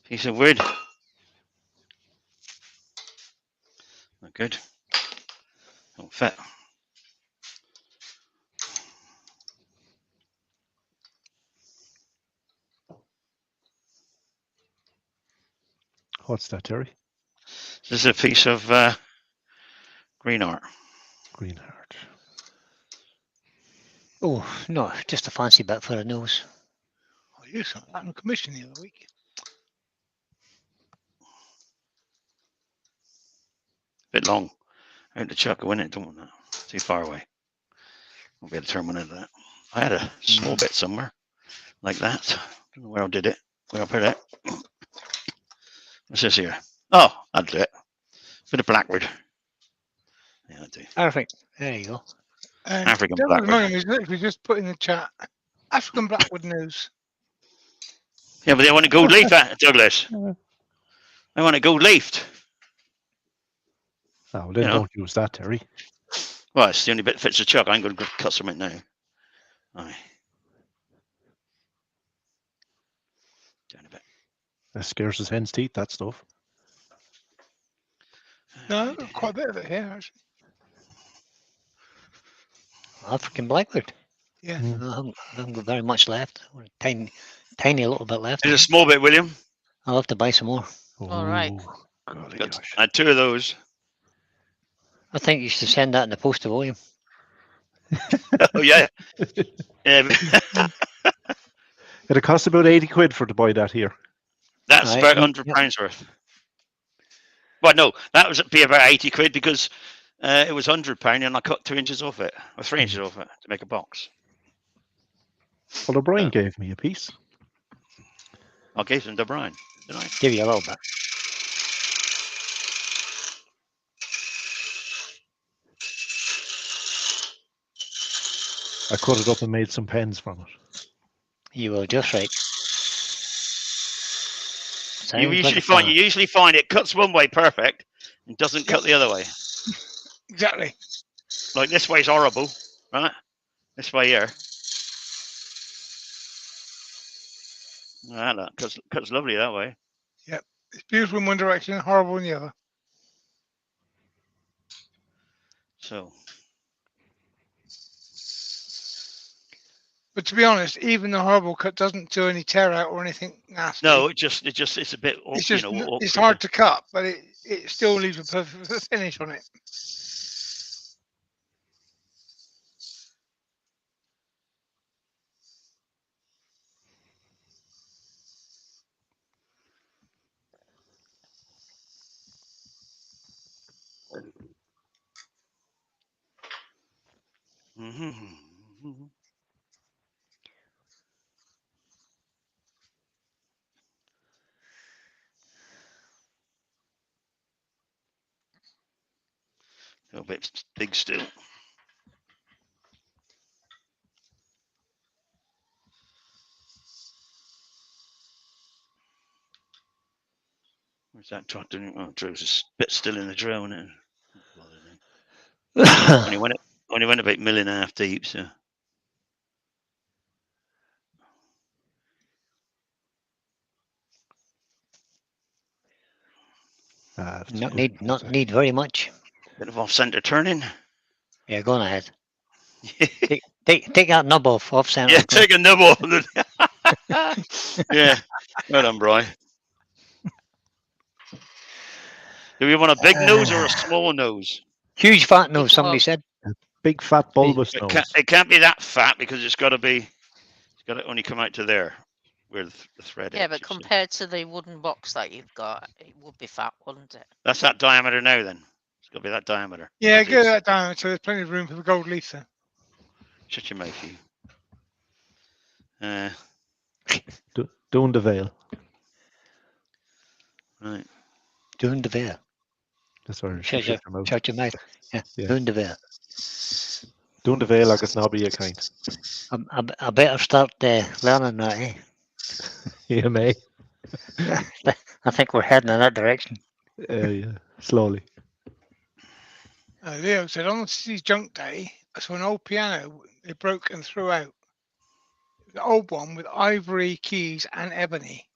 Piece of wood. Not good. Don't fit. What's that, Terry? This is a piece of green art. Green heart. Oh, no, just a fancy bit for a nose. I used something like that on commission the other week. Bit long. Out the chuck, win it. Don't want that. Too far away. Won't be able to turn one into that. I had a small bit somewhere like that. Don't know where I did it. Where I put it. What's this here? Oh, I'll do it. Bit of blackwood. Yeah, I do. Perfect. There you go. And African Devil's blackwood. Money is literally just put in the chat. African Blackwood news. Yeah, but they want a gold leaf, Douglas. They want a gold leafed. Oh, well, then You know. don't use that, Terry. Well, it's the only bit that fits the chuck. I ain't going to cut some of it now. Aye. Down a bit. That scares his hen's teeth, that stuff. No, quite a bit of it here, actually. African blackwood. Yeah. I haven't got very much left. Or a tiny little bit left. There's a small bit, William. I'll have to buy some more. All right. Oh, golly Got gosh. I had 2 of those. I think you should send that in the post to William. Oh, yeah. It'll cost about 80 quid for to buy that here. That's Right, about yep. £100 worth. Well, no, that was be about 80 quid because it was £100 and I cut 2 inches off it, or 3 inches off it to make a box. Well, O'Brien gave me a piece. I gave them to Brian, didn't I? Give you a little bit. I cut it up and made some pens from it. You were just right. You Sounds usually like a find plan. it cuts one way perfect and doesn't cut the other way. Exactly. Like this way's horrible, right? This way here. That cuts lovely that way. It's beautiful in one direction, horrible in the other. So But to be honest, even the horrible cut doesn't do any tear out or anything nasty. no, it's a bit. it's just awkward. it's hard to cut, but it still leaves a perfect finish on it. Mm-hmm. A little bit big still. Where's that truck doing? Oh, Drew's a bit still in the drill, isn't it? Only went about 1.5 million deep, so. Not need very much. Bit of off-center turning. Yeah, go on ahead. Take that nub off center. Yeah, take a nub off. Yeah, well done, Brian. Do we want a big nose or a small nose? Huge fat nose, somebody said. Big fat bulbous nose. It can't be that fat because it's got to only come out to there. where the thread Yeah, is. but you see. compared to the wooden box that you've got, it would be fat, wouldn't it? That's that diameter now. Then it's got to be that diameter. Yeah, At get least. that down so there's plenty of room for the gold leaf there. Shut your mouth, you. Doing the veil. Right. Doing the veil. That's where Shut your mouth. Yeah, Yeah. doing the veil. Doing the veil agus ná bí a kind. I better start learning that, eh? Yeah, may. I think we're heading in that direction. Yeah, slowly. Leo said on City's junk day, I saw an old piano they broke and threw out. The old one with ivory keys and ebony.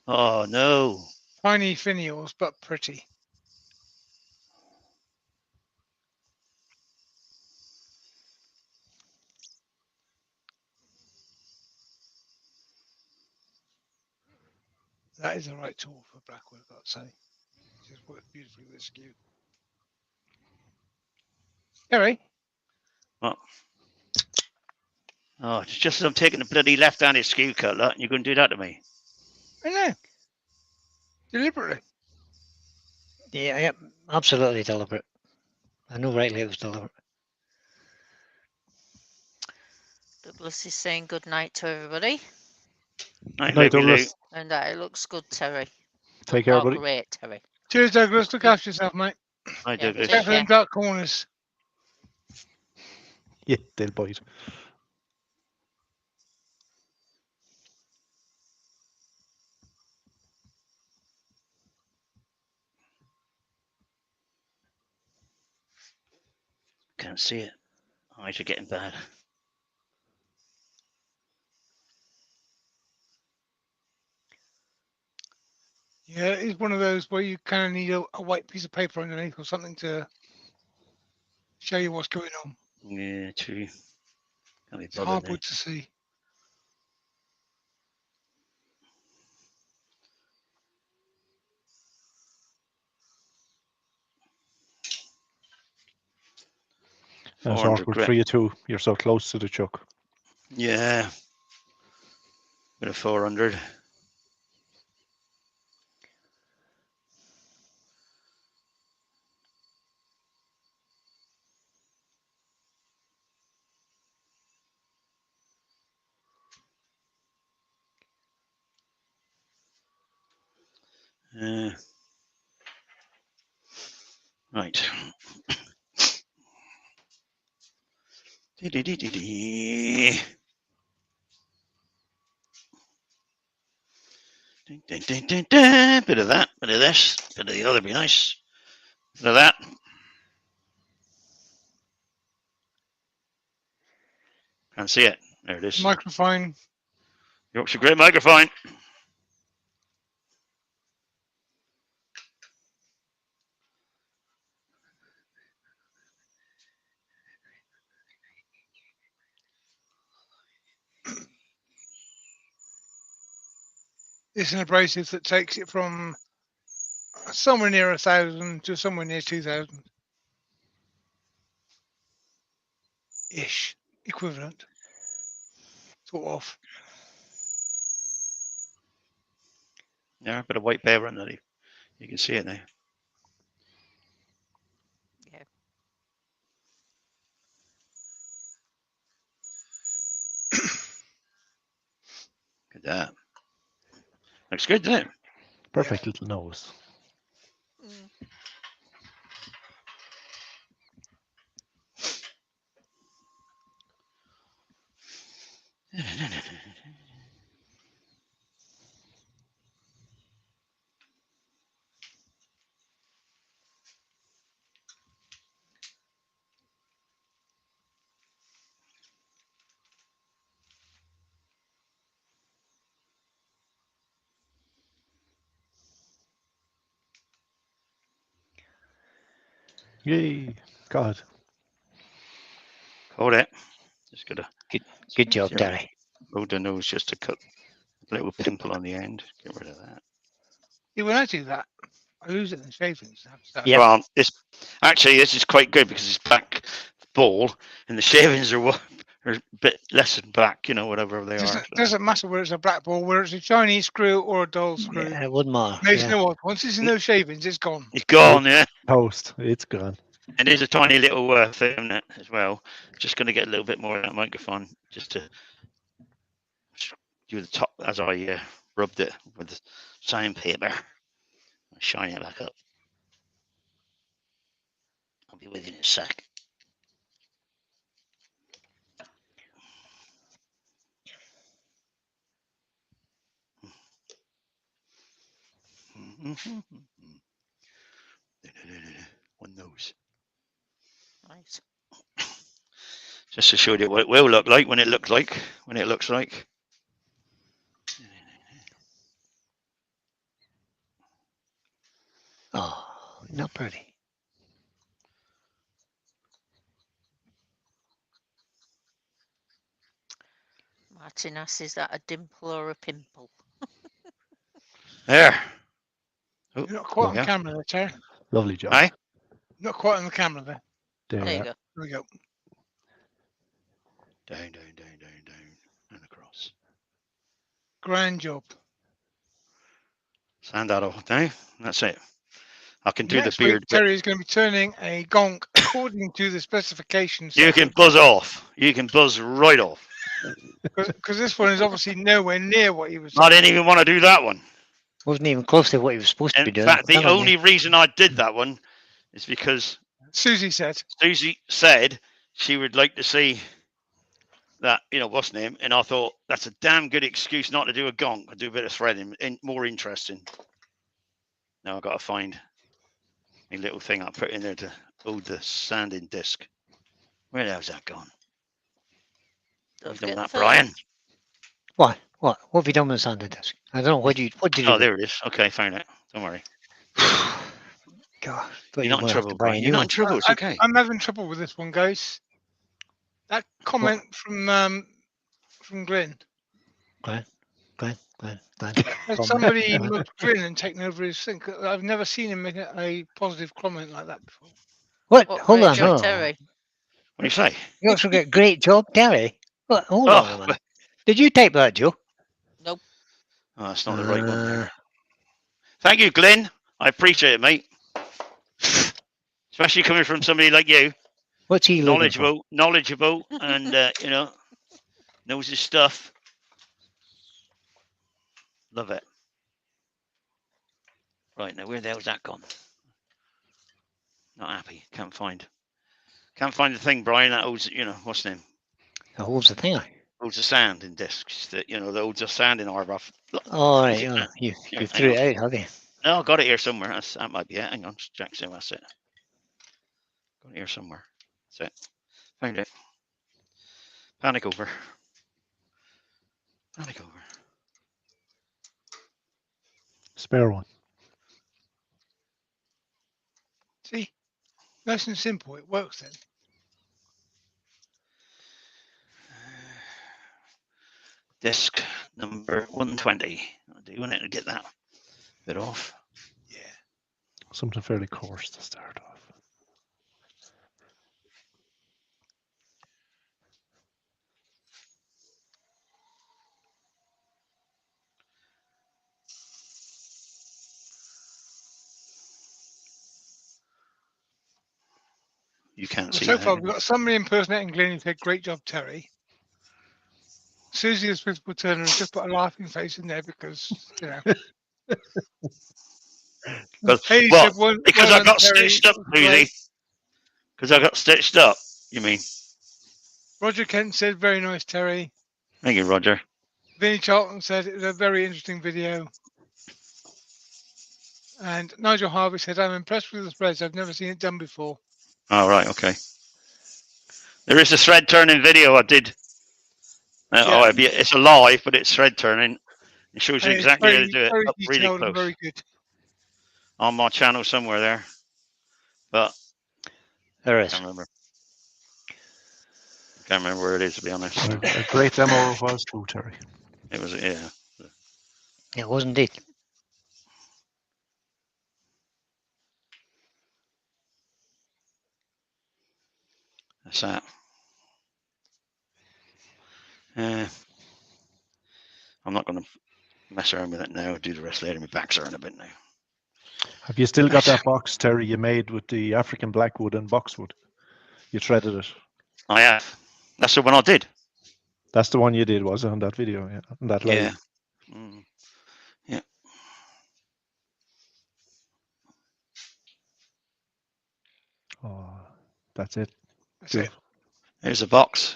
Oh no. Tiny finials, but pretty. That is the right tool for blackwood, I've got to say. It just works beautifully with skew. Gary, Oh, it's just as I'm taking the bloody left-handed skew cutler, and you're going to do that to me. I know. Deliberately. Yeah, absolutely deliberate. I know rightly it was deliberate. Douglas is saying good night to everybody. Night, Night, Lou. Douglas. And it looks good, Terry. Take care, Oh, buddy. great, Terry. Cheers, Douglas. Look after yourself, mate. Night, Yeah, Douglas. take Careful in dark corners. Yeah, they'll bite. Can't see it. Eyes are getting bad. Yeah, it's one of those where you kind of need a white piece of paper underneath or something to show you what's going on. Yeah, true. Can't be It's bothered hard now. wood to see. That's 400 awkward grit. for you too. You're so close to the chuck. Yeah. Bit of 400. Right. Dee-dee-dee-dee-dee. Ding, ding, ding, ding, ding. Bit of that, bit of this, bit of the other, be nice. Bit of that. Can't see it. There it is. Microphone. Yorkshire Great Microphone. It's an abrasive that takes it from somewhere near 1,000 to somewhere near 2,000 ish equivalent. Sort of. Yeah, a bit of white paper underneath. You can see it now. Yeah. Look at that. Looks good, doesn't it? Perfect little nose. Mm. Yay. God. Hold it. Just gotta Good job, Zero. Terry. hold the nose just to cut a little pimple on the end. Get rid of that. Yeah, when I do that, I lose it in the shavings. Yep. Well, this is quite good because it's black ball and the shavings are Or a bit less than black, you know, whatever they are. Doesn't matter whether it's a black ball, whether it's a Chinese screw or a dull screw. Yeah, it wouldn't matter. Makes Yeah. no odds. Once it's in those shavings, it's gone. It's gone, yeah. Toast. It's gone. It is a tiny little thing, isn't it, as well. Just going to get a little bit more of that microphone just to do the top as I rubbed it with the sandpaper. Shine it back up. I'll be with you in a sec. One nose. Nice. Just to show you what it will look like when it looks like. Oh, not pretty. Martin asks, is that a dimple or a pimple? There. Oh, You're not quite on yeah. camera there, Terry. Lovely job. Aye. Not quite on the camera there. There There you you are. go. There we go. Down, and across. Grand job. Sand that off now. That's it. I can do Next the beard week, Terry is going to be turning a gonk according to the specifications. You can buzz off. You can buzz right off. Because this one is obviously nowhere near what he was. I didn't even want to do that one. Wasn't even close to what he was supposed to be In doing. fact, the Never mind. only reason I did that one is because Susie said. Susie said she would like to see that, you know, what's the name? And I thought that's a damn good excuse not to do a gonk. I do a bit of threading, more interesting. Now I've got to find a little thing I put in there to hold the sanding disc. Where the hell's that gone? Don't You've done forget that, the Brian? What? What have you done with the sanding disc? I don't know. What did you Oh, do? there it is. Okay, found it. Don't worry. God, thought You're you not were in gonna have trouble, to buy a Brian. new You're not one. in trouble. It's okay. I'm having trouble with this one, guys. That comment from Glenn. Glenn. Has somebody mugged Glenn and taken over his thing? 'Cause I've never seen him make a positive comment like that before. What? What, Hold great on. job, Hold on. Terry. What do you say? You also got great job, Terry. What? Hold on a Oh, minute. Did you type that, Joe? Nope. oh, that's not the right one there. Thank you, Glenn. I appreciate it, mate. Especially coming from somebody like you, What's he looking for? knowledgeable, and you know, knows his stuff. Love it. Right now, where the hell's that gone? Not happy. Can't find the thing, Brian. That holds, you know, what's the name? That holds the thing on. Holds the sand in discs. That, you know, that holds the sand in our rough. All right. Is it- Oh, you yeah, threw hang it out, have you? No, I got it here somewhere. That might be it. Hang on, Jack. So that's it. Got it here somewhere. That's it. Found it. Panic over. Spare one. See, nice and simple. It works then. Disc number 120. I do want to get that bit off. Yeah. Something fairly coarse to start off. You can't Well, see so that. far, we've got somebody impersonating Glenn who said, "Great job, Terry." Susie, the principal Turner, has just put a laughing face in there because, you know. Haley Well, said, well because done, I got Terry. stitched up, Great. Susie. Because I got stitched up, you mean? Roger Kent said, very nice, Terry. Thank you, Roger. Vinnie Charlton said, it was a very interesting video. And Nigel Harvey said, I'm impressed with the threads. I've never seen it done before. All right, okay. There is a thread turning video I did. Yeah. It's a live, but it's thread turning. It shows you And it's exactly how very, to do it very up really detailed and close. very good. On my channel somewhere there. But There I is. can't remember. Can't remember where it is, to be honest. A great demo it was too, Terry. It was, yeah. It was indeed. That's that. I'm not going to mess around with it now. Do the rest later. My back's hurting a bit now. Have you still got that box, Terry, you made with the African blackwood and boxwood? You threaded it. I have. That's the one I did. That's the one you did, was it, on that video? Yeah, on that live. Yeah. Mm. Yeah. Oh, that's it. That's Good. it. There's a box.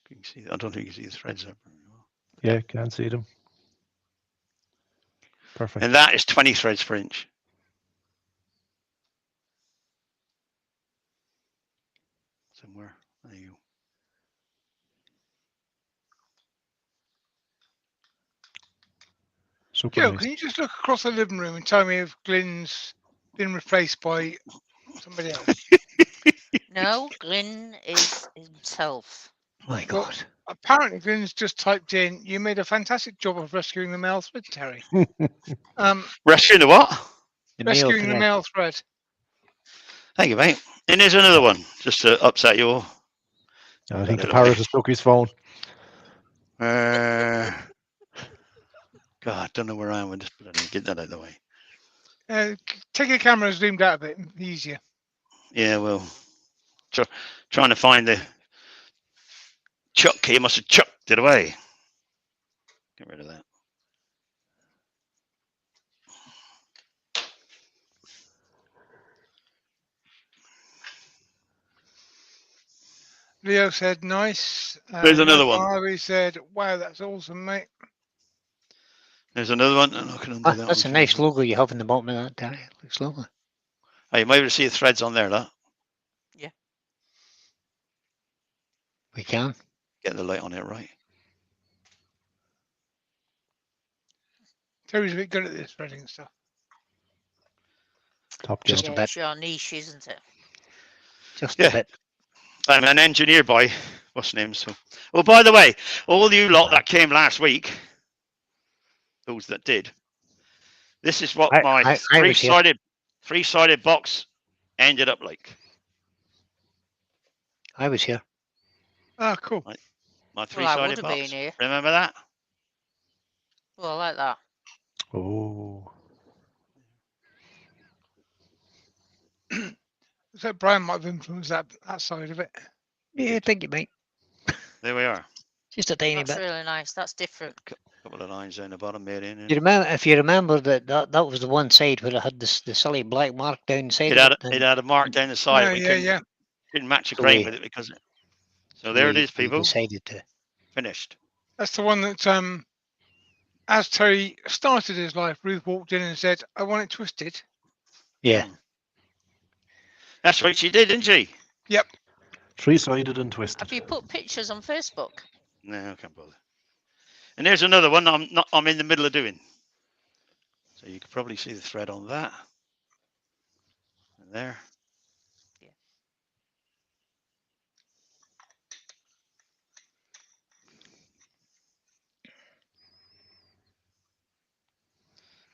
You can see. I don't think you can see the threads there. Yeah, can't see them. Perfect. And that is 20 threads per inch. Somewhere. There you go. Super Joe, nice. can you just look across the living room and tell me if Glyn's been replaced by somebody else? No, Glyn is himself. My Well, God. apparently, Glyn's just typed in, "You made a fantastic job of rescuing the male thread, Terry." Rescuing the what? The male Rescuing the thread. male thread. Thank you, mate. And there's another one, just to upset you all. I think the parrot has took his phone. God, don't know where I am with this, but I didn't get that out of the way. Take your camera zoomed out a bit, easier. Yeah, well, trying to find the chuck key. Must have chucked it away. Get rid of that. Leo said, "Nice." There's another one. Harvey said, "Wow, that's awesome, mate." There's another one. I'm not going to undo that. That's a nice logo you have in the bottom of that, Terry. Looks lovely. Oh, you might be able to see the threads on there, look. We can. Get the light on it right. Terry's a bit good at this threading stuff. Top Just job. a bit. It's your niche, isn't it? Just Yeah. a bit. I'm an engineer by what's the name? So, oh, by the way, all you lot that came last week, those that did, this is what my I was here. three-sided box ended up like. I was here. Ah, cool. My Well, I three-sided would have been box. here. Remember that? Well, I like that. Oh, So Brian might have influenced that side of it. Yeah, I think you might. There we are. Just a tiny That's bit. really nice. That's different. Couple of lines down the bottom, made in. You remember, if you remember that was the one side where it had the silly black mark down the side. It had a mark down the side. We Yeah. couldn't match the So grain we- with it because. So there it is, We people. decided to. Finished. That's the one that, as Terry started his life, Ruth walked in and said, "I want it twisted." Yeah. That's what she did, didn't she? three-sided and twisted. Have you put pictures on Facebook? No, I can't bother. And there's another one I'm in the middle of doing. So you can probably see the thread on that. And there. Yeah.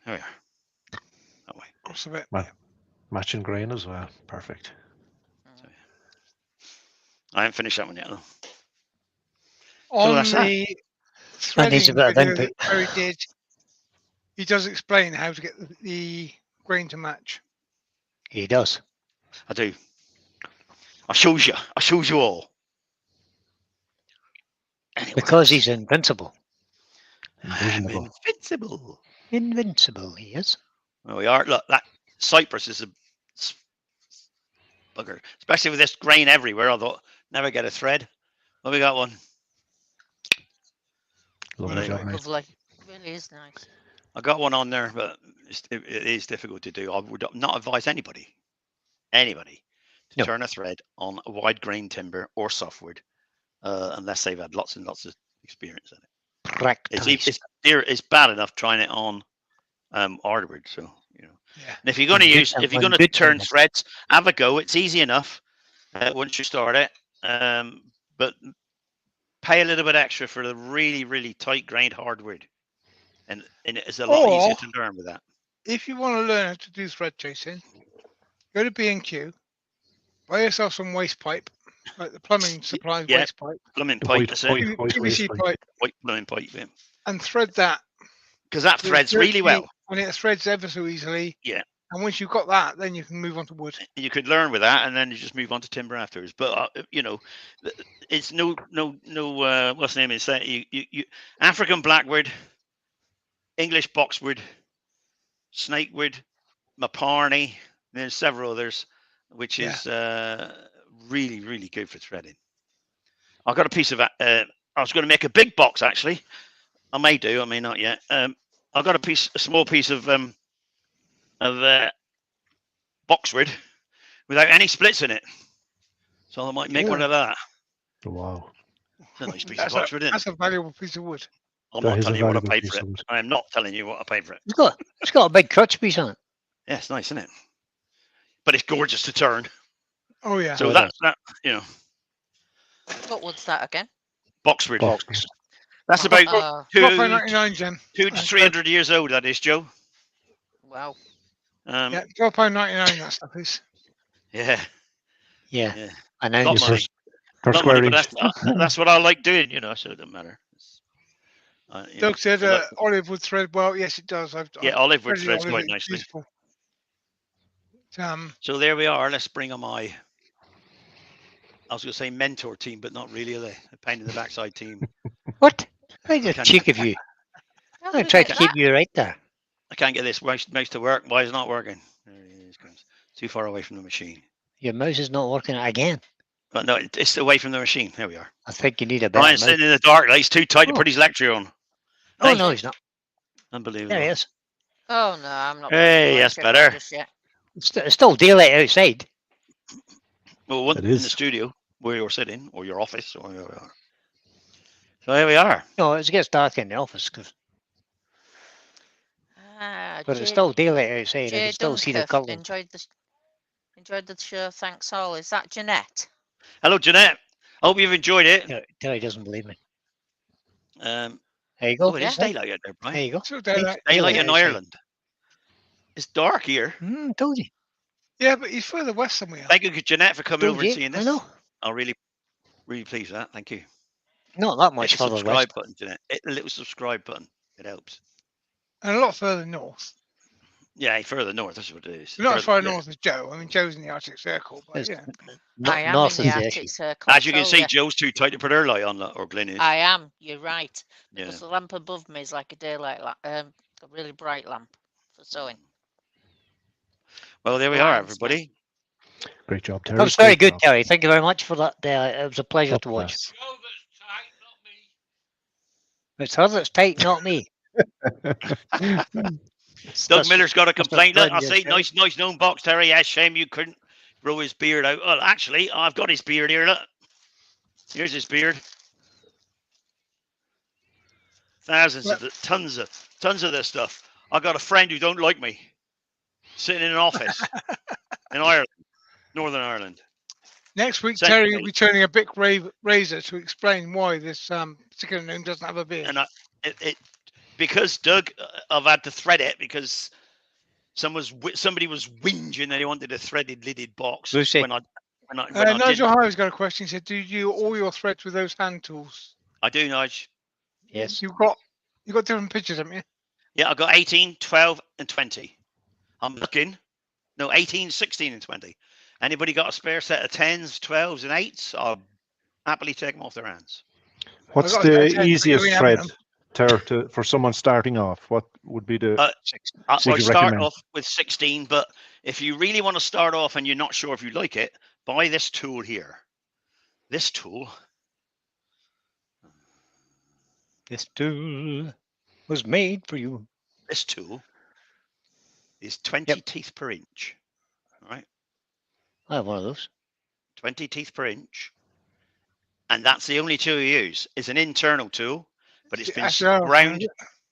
There we are. That way. Across a bit. Matching grain as well. Perfect. So, I haven't finished that one yet. Though. On that's that. the That needs a threading bit of video input. that Terry did, he does explain how to get the grain to match. He does. I do. I shows you. I shows you all. Anyway, Because he's invincible. I'm Invisible. invincible. Invincible, he is. Well, we are. Look, that cypress is a bugger, especially with this grain everywhere. I thought never get a thread. Well, we got one. Lovely Well, job, mate. Lovely. Really is nice. I got one on there, but it is difficult to do. I would not advise anybody to No. turn a thread on a wide grain timber or softwood unless they've had lots and lots of experience in it. Practice. It's bad enough trying it on hardwood. So you know, Yeah. and if you're going to use, if you're going to good turn timber. threads, have a go. It's easy enough once you start it, but pay a little bit extra for the really, really tight grained hardwood. and it's a lot easier Or- to learn with that. If you want to learn how to do thread chasing, go to B&Q, buy yourself some waste pipe, like the plumbing supplies Yeah. waste pipe, Plumbing The pipe, white- that's it. white- white PVC waste pipe, White plumbing pipe, yeah. and thread that. Because that threads really well. And it threads ever so easily. Yeah. And once you've got that, then you can move on to wood. You could learn with that, and then you just move on to timber afterwards. But you know, it's no what's the name is that you African blackwood, English boxwood, snakewood, maparni. There's several others, which is really good for threading. I've got a piece of I was going to make a big box actually. I may do, I may not yet. I've got a small piece of boxwood without any splits in it, so I might make one of that. Wow. It's a nice piece of boxwood, isn't That's it? a valuable piece of wood. I'm That not is a telling you what I valuable paid piece for of it. wood. I am not telling you what I paid for it. It's got a big crutch piece on it. Yeah, it's nice, isn't it? But it's gorgeous to turn. Oh yeah. So it that's that. You know, What wood's that again? boxwood. Box. That's about £12.99, Jem. two to 300 years old. That is, Joe. Wow. Yeah, £12.99 that stuff is. Yeah. Yeah. Yeah. I know. Lot of money. Per Lot of square money, but inch. that's what I like doing. You know, so it doesn't matter. You know, Doug said I like- olive wood thread. Well, yes, it does. yeah, olive wood threaded threads olive, quite it's nicely. beautiful. So there we are. Let's bring on my. I was going to say mentor team, but not really. A pain in the backside team. What? Right, the Can- cheek of you. How do I we tried get to keep that? you right there. I can't get this mouse to work. Why is it not working? There it is. Too far away from the machine. Your mouse is not working again. But no, it's away from the machine. There we are. I think you need a better Brian's mouse. sitting in the dark. He's too tight to Oh. put his lecture on. Oh, Hey. no, he's not. Unbelievable. There he is. Oh no, I'm not. Hey, putting that's electric on better. just yet. It's still daylight outside. Well, one It in the is. studio where you're sitting, or your office, or where we are. So there we are. No, it gets dark in the office, but it's still daylight outside. I Jay can still see the Duncliffe colour. enjoyed the show. Thanks all. Is that Jeanette? Hello, Jeanette. Hope you've enjoyed it. Terry doesn't believe me. There There you go. it is Yeah. daylight out there, Brian. There you go. So daylight. Daylight in outside. Ireland. It's dark here. Told you. Yeah, but he's further west than we are. Thank you, Jeanette, for coming Told over and you. seeing I this. know. I'm really pleased with that. Thank you. Not that Hit much the further subscribe west. button, Jeanette. Hit the little subscribe button. It helps. And a lot further north. Yeah, further north. That's what it is. Not as far yeah. north as Joe. I mean, Joe's in the Arctic Circle, but It's yeah. not I am north in the is the Arctic issue. Circle. As you can I see, tell ya. Joe's too tight to put her light on, or Glyn is. I am. You're right. Yeah. Because the lamp above me is like a daylight lamp, a really bright lamp for sewing. Well, there we are, Blinds me. everybody. Great job, Terry. That was very Great good, job. Terry. Thank you very much for that. It was a pleasure Top to watch. class. It's her that's tight, not me. Doug Miller's got a complaint. Look, I blood, say, yes, nice known box, Terry. Yeah, shame you couldn't grow his beard out. Well, actually, I've got his beard here. Look, here's his beard. Thousands of tons of this stuff. I got a friend who don't like me, sitting in an office in Ireland, Northern Ireland. Next week, Send Terry me. will be turning a big razor to explain why this particular name doesn't have a beard. And because Doug, I've had to thread it because somebody was whinging that he wanted a threaded lidded box. Lucy. When I didn't. Nigel Hive's got a question. He said, "Do you do all your threads with those hand tools?" I do, Nige. Yes. You've got different pictures, haven't you? Yeah, I've got 18, 12, and 20. I'm looking. No, 18, 16, and 20. Anybody got a spare set of 10s, 12s, and 8s? I'll happily take them off their hands. What's got a set of the 10, but easiest you ain't having thread, Ter, for someone starting off? What would be the? I Would you start recommend? off with 16, but if you really want to start off and you're not sure if you like it, buy this tool here. This tool. This tool was made for you. This tool is 20 teeth per inch. All right. I have one of those. 20 teeth per inch. And that's the only tool you use. It's an internal tool, but it's been ground.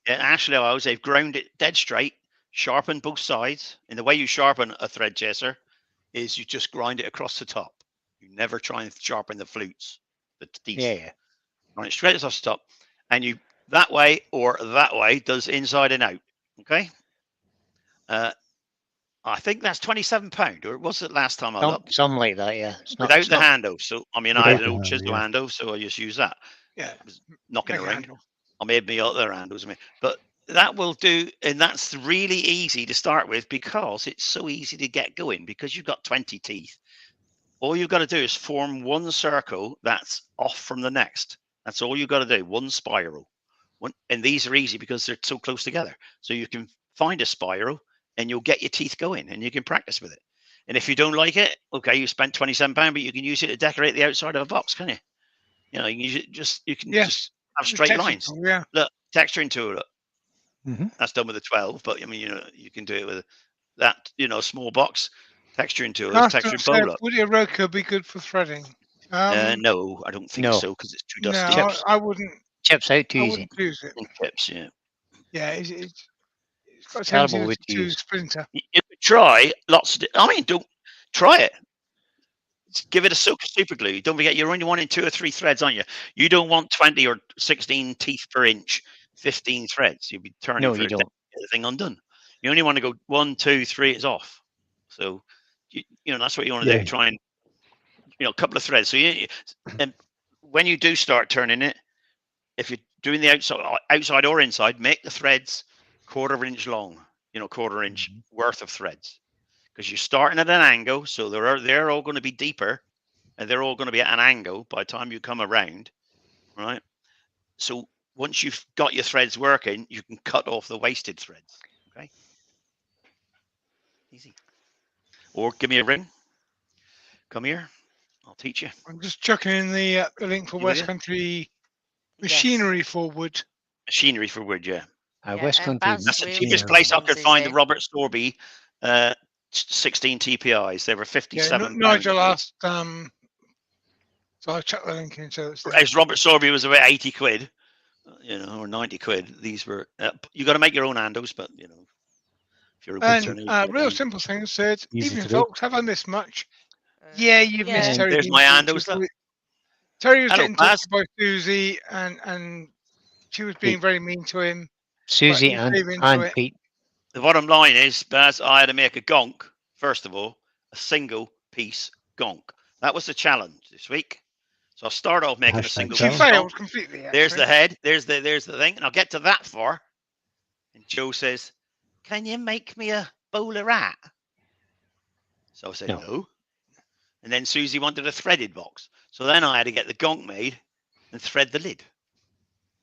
Yeah, Ashley Oils, they've ground it dead straight, sharpened both sides. And the way you sharpen a thread chaser is you just grind it across the top. You never try and sharpen the flutes, the teeth. Yeah. Grind it straight across the top. And that way or that way does inside and out. Okay. I think that's £27, or was it last time I looked? Something like that, yeah. It's not, Without it's the not, handle. So I mean, I had Without an the old handle, chisel yeah. handle, so I just use that. Yeah. Knocking Make a around. handle. I made me other handles. But that will do, and that's really easy to start with because it's so easy to get going because you've got 20 teeth. All you've got to do is form one circle that's off from the next. That's all you've got to do. One spiral. And these are easy because they're so close together. So you can find a spiral and you'll get your teeth going and you can practice with it. And if you don't like it, okay, you spent £27, but you can use it to decorate the outside of a box, can you? You know, you can use it you can Yes. just have The straight texture lines. tool, yeah. Look, texturing tool. Look. Mhm. That's done with a 12, but I mean, you know, you can do it with that, you know, small box texturing tool. There's Master texturing said, bowl up. would a Roku be good for threading? No, I don't think No. so because it's too No, dusty. Chips. I wouldn't. chips out too I easy. wouldn't use it. And chips, yeah. Yeah, it's got a Terrible tendency wood to to use. splinter. You could try lots of. I mean, don't try it. Just give it a soak of super glue. Don't forget, you're only wanting 2 or 3 threads, aren't you? You don't want 20 or 16 teeth per inch, 15 threads. You'll be turning No, for you a day don't. to get the thing undone. You only want to go 1, 2, 3. It's off. So, you know, that's what you want to Yeah. do. Try and, you know, a couple of threads. So and when you do start turning it, if you're doing the outside or inside, make the threads 1/4 inch long. You know, 1/4 inch worth of threads, because you're starting at an angle. So they're all going to be deeper, and they're all going to be at an angle by the time you come around, right? So once you've got your threads working, you can cut off the wasted threads. Okay, easy. Or give me a ring. Come here. I'll teach you. I'm just chucking in the link for You with West it? Country Yes. machinery for wood. Machinery for wood, yeah. Yeah, West Country. Baz That's the really cheapest Yeah. place I things could is find the it? Robert Storby 16 TPIs. They were Yeah, £57. Nigel asked. So I chucked the link in. So it's there. As Robert Sorby was about 80 quid, you know, or 90 quid. These were, you got to make your own handles, but, you know, if you're a And Woodturning, real simple thing said, Easy evening to do. folks, have I missed much? Yeah, you've missed yeah. Terry. There's being my talked handles, to. look. Terry was Hello, getting talked Baz. to by Susie, and she was being very mean to him. Susie he and, gave into and it. Pete. The bottom line is, Baz, I had to make a gonk, first of all, a single piece gonk. That was the challenge this week. So I'll start off making a Hashtag single She piece challenge. failed gonk. completely. There's the Actually. head, there's the thing, and I'll get to that far. And Joe says, can you make me a bowler hat? So I said, No. no. And then Susie wanted a threaded box. So then I had to get the gonk made and thread the lid,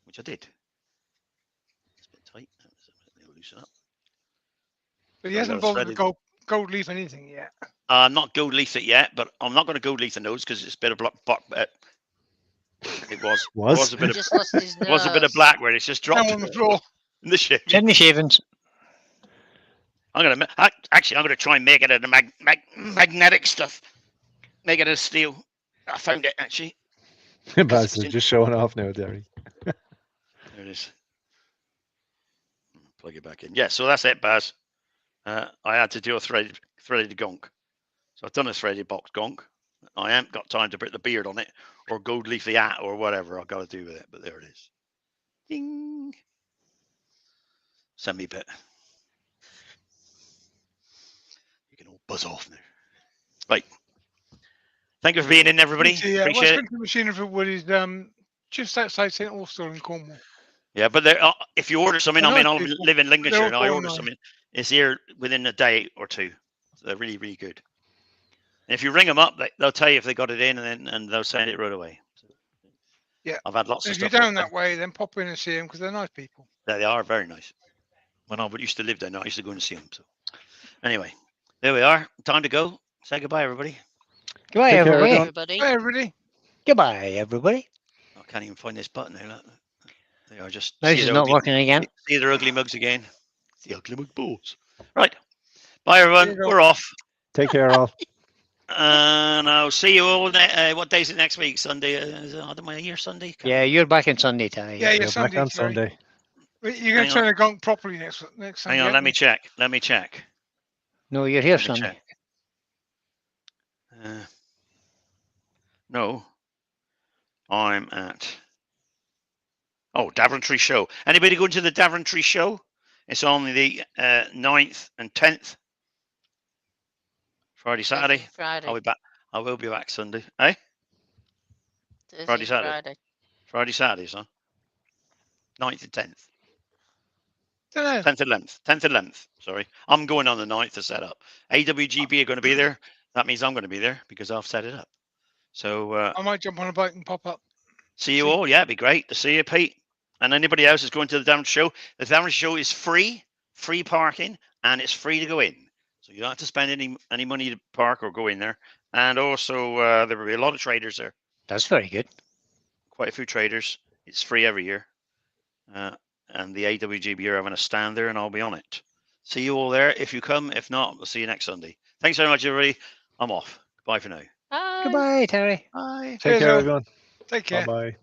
which I did. It's a bit tight. It'll loosen up. But he So I hasn't got a bothered to threaded. gold leaf anything yet. I'm not gold leaf it yet, but I'm not going to gold leaf the nose because it's a bit of black. It was a bit He of just lost his nose. was a bit of black where it's just Down dropped on the floor. in the ship. Sydney shavings. I'm gonna try and make it out of magnetic stuff. Make it out of steel. I found it actually. Baz is just showing off now, Derry. There it is. Plug it back in. Yeah, so that's it, Baz. I had to do a threaded gonk. So I've done a threaded box gonk. I haven't got time to put the beard on it or gold leaf the hat or whatever I've got to do with it, but there it is. Ding. Send me a bit. You can all buzz off now. Right. Thank you for being in, everybody. West Appreciate it. Country machinery for wood is just outside St Austell in Cornwall. Yeah, but if you order something, I mean, I live in Lincolnshire and I all order nice. something. It's here within a day or two. So they're really, really good. And if you ring them up, they'll tell you if they got it in, and they'll send it right away. So, Yeah. I've had lots of If you're stuff. down that way, then pop in and see them because they're nice people. They are very nice. When I used to live there, I used to go and see them. So anyway, there we are. Time to go. Say goodbye, everybody. Goodbye, Take care, everybody. everyone. Everybody. Hey, everybody. Goodbye, everybody. I can't even find this button now. Look. They are just. Mouse is not working again. See their ugly mugs again. The ugly mug balls. Right. Bye, everyone. There you go. We're off. Take care, all. And I'll see you all. What day is it next week? Sunday? Is it Adam here Sunday? Yeah, you're back on Sunday, Ty. Yeah, You're yeah, back on Sunday. Sunday. You're going Hang to turn the gonk properly next Sunday. Hang on. Let me check. Let me check. No, you're here Let me Sunday. check. No. I'm at. Oh, Daventry show. Anybody going to the Daventry show? It's on the 9th and 10th. Friday, Saturday. Thursday, Friday. I'll be back. I will be back Sunday. Eh? Thursday, Friday, Saturday. Friday. Friday, Saturday, son. 9th and 10th. Don't know. 10th and 11th. 10th and 11th. Sorry. I'm going on the 9th to set up. AWGB are going to be there. That means I'm going to be there because I've set it up. So I might jump on a bike and pop up. see you all. Yeah, it'd be great to see you, Pete. And anybody else is going to the Daventry show. The Daventry show is free parking, and it's free to go in. So you don't have to spend any money to park or go in there. And also, there will be a lot of traders there. That's very good. Quite a few traders. It's free every year. And the AWGB are having a stand there, and I'll be on it. See you all there if you come. If not, we'll see you next Sunday. Thanks very much, everybody. I'm off. Bye for now. Bye. Goodbye, Terry. Bye. Take Cheers, care, all. everyone. Take care. Bye bye.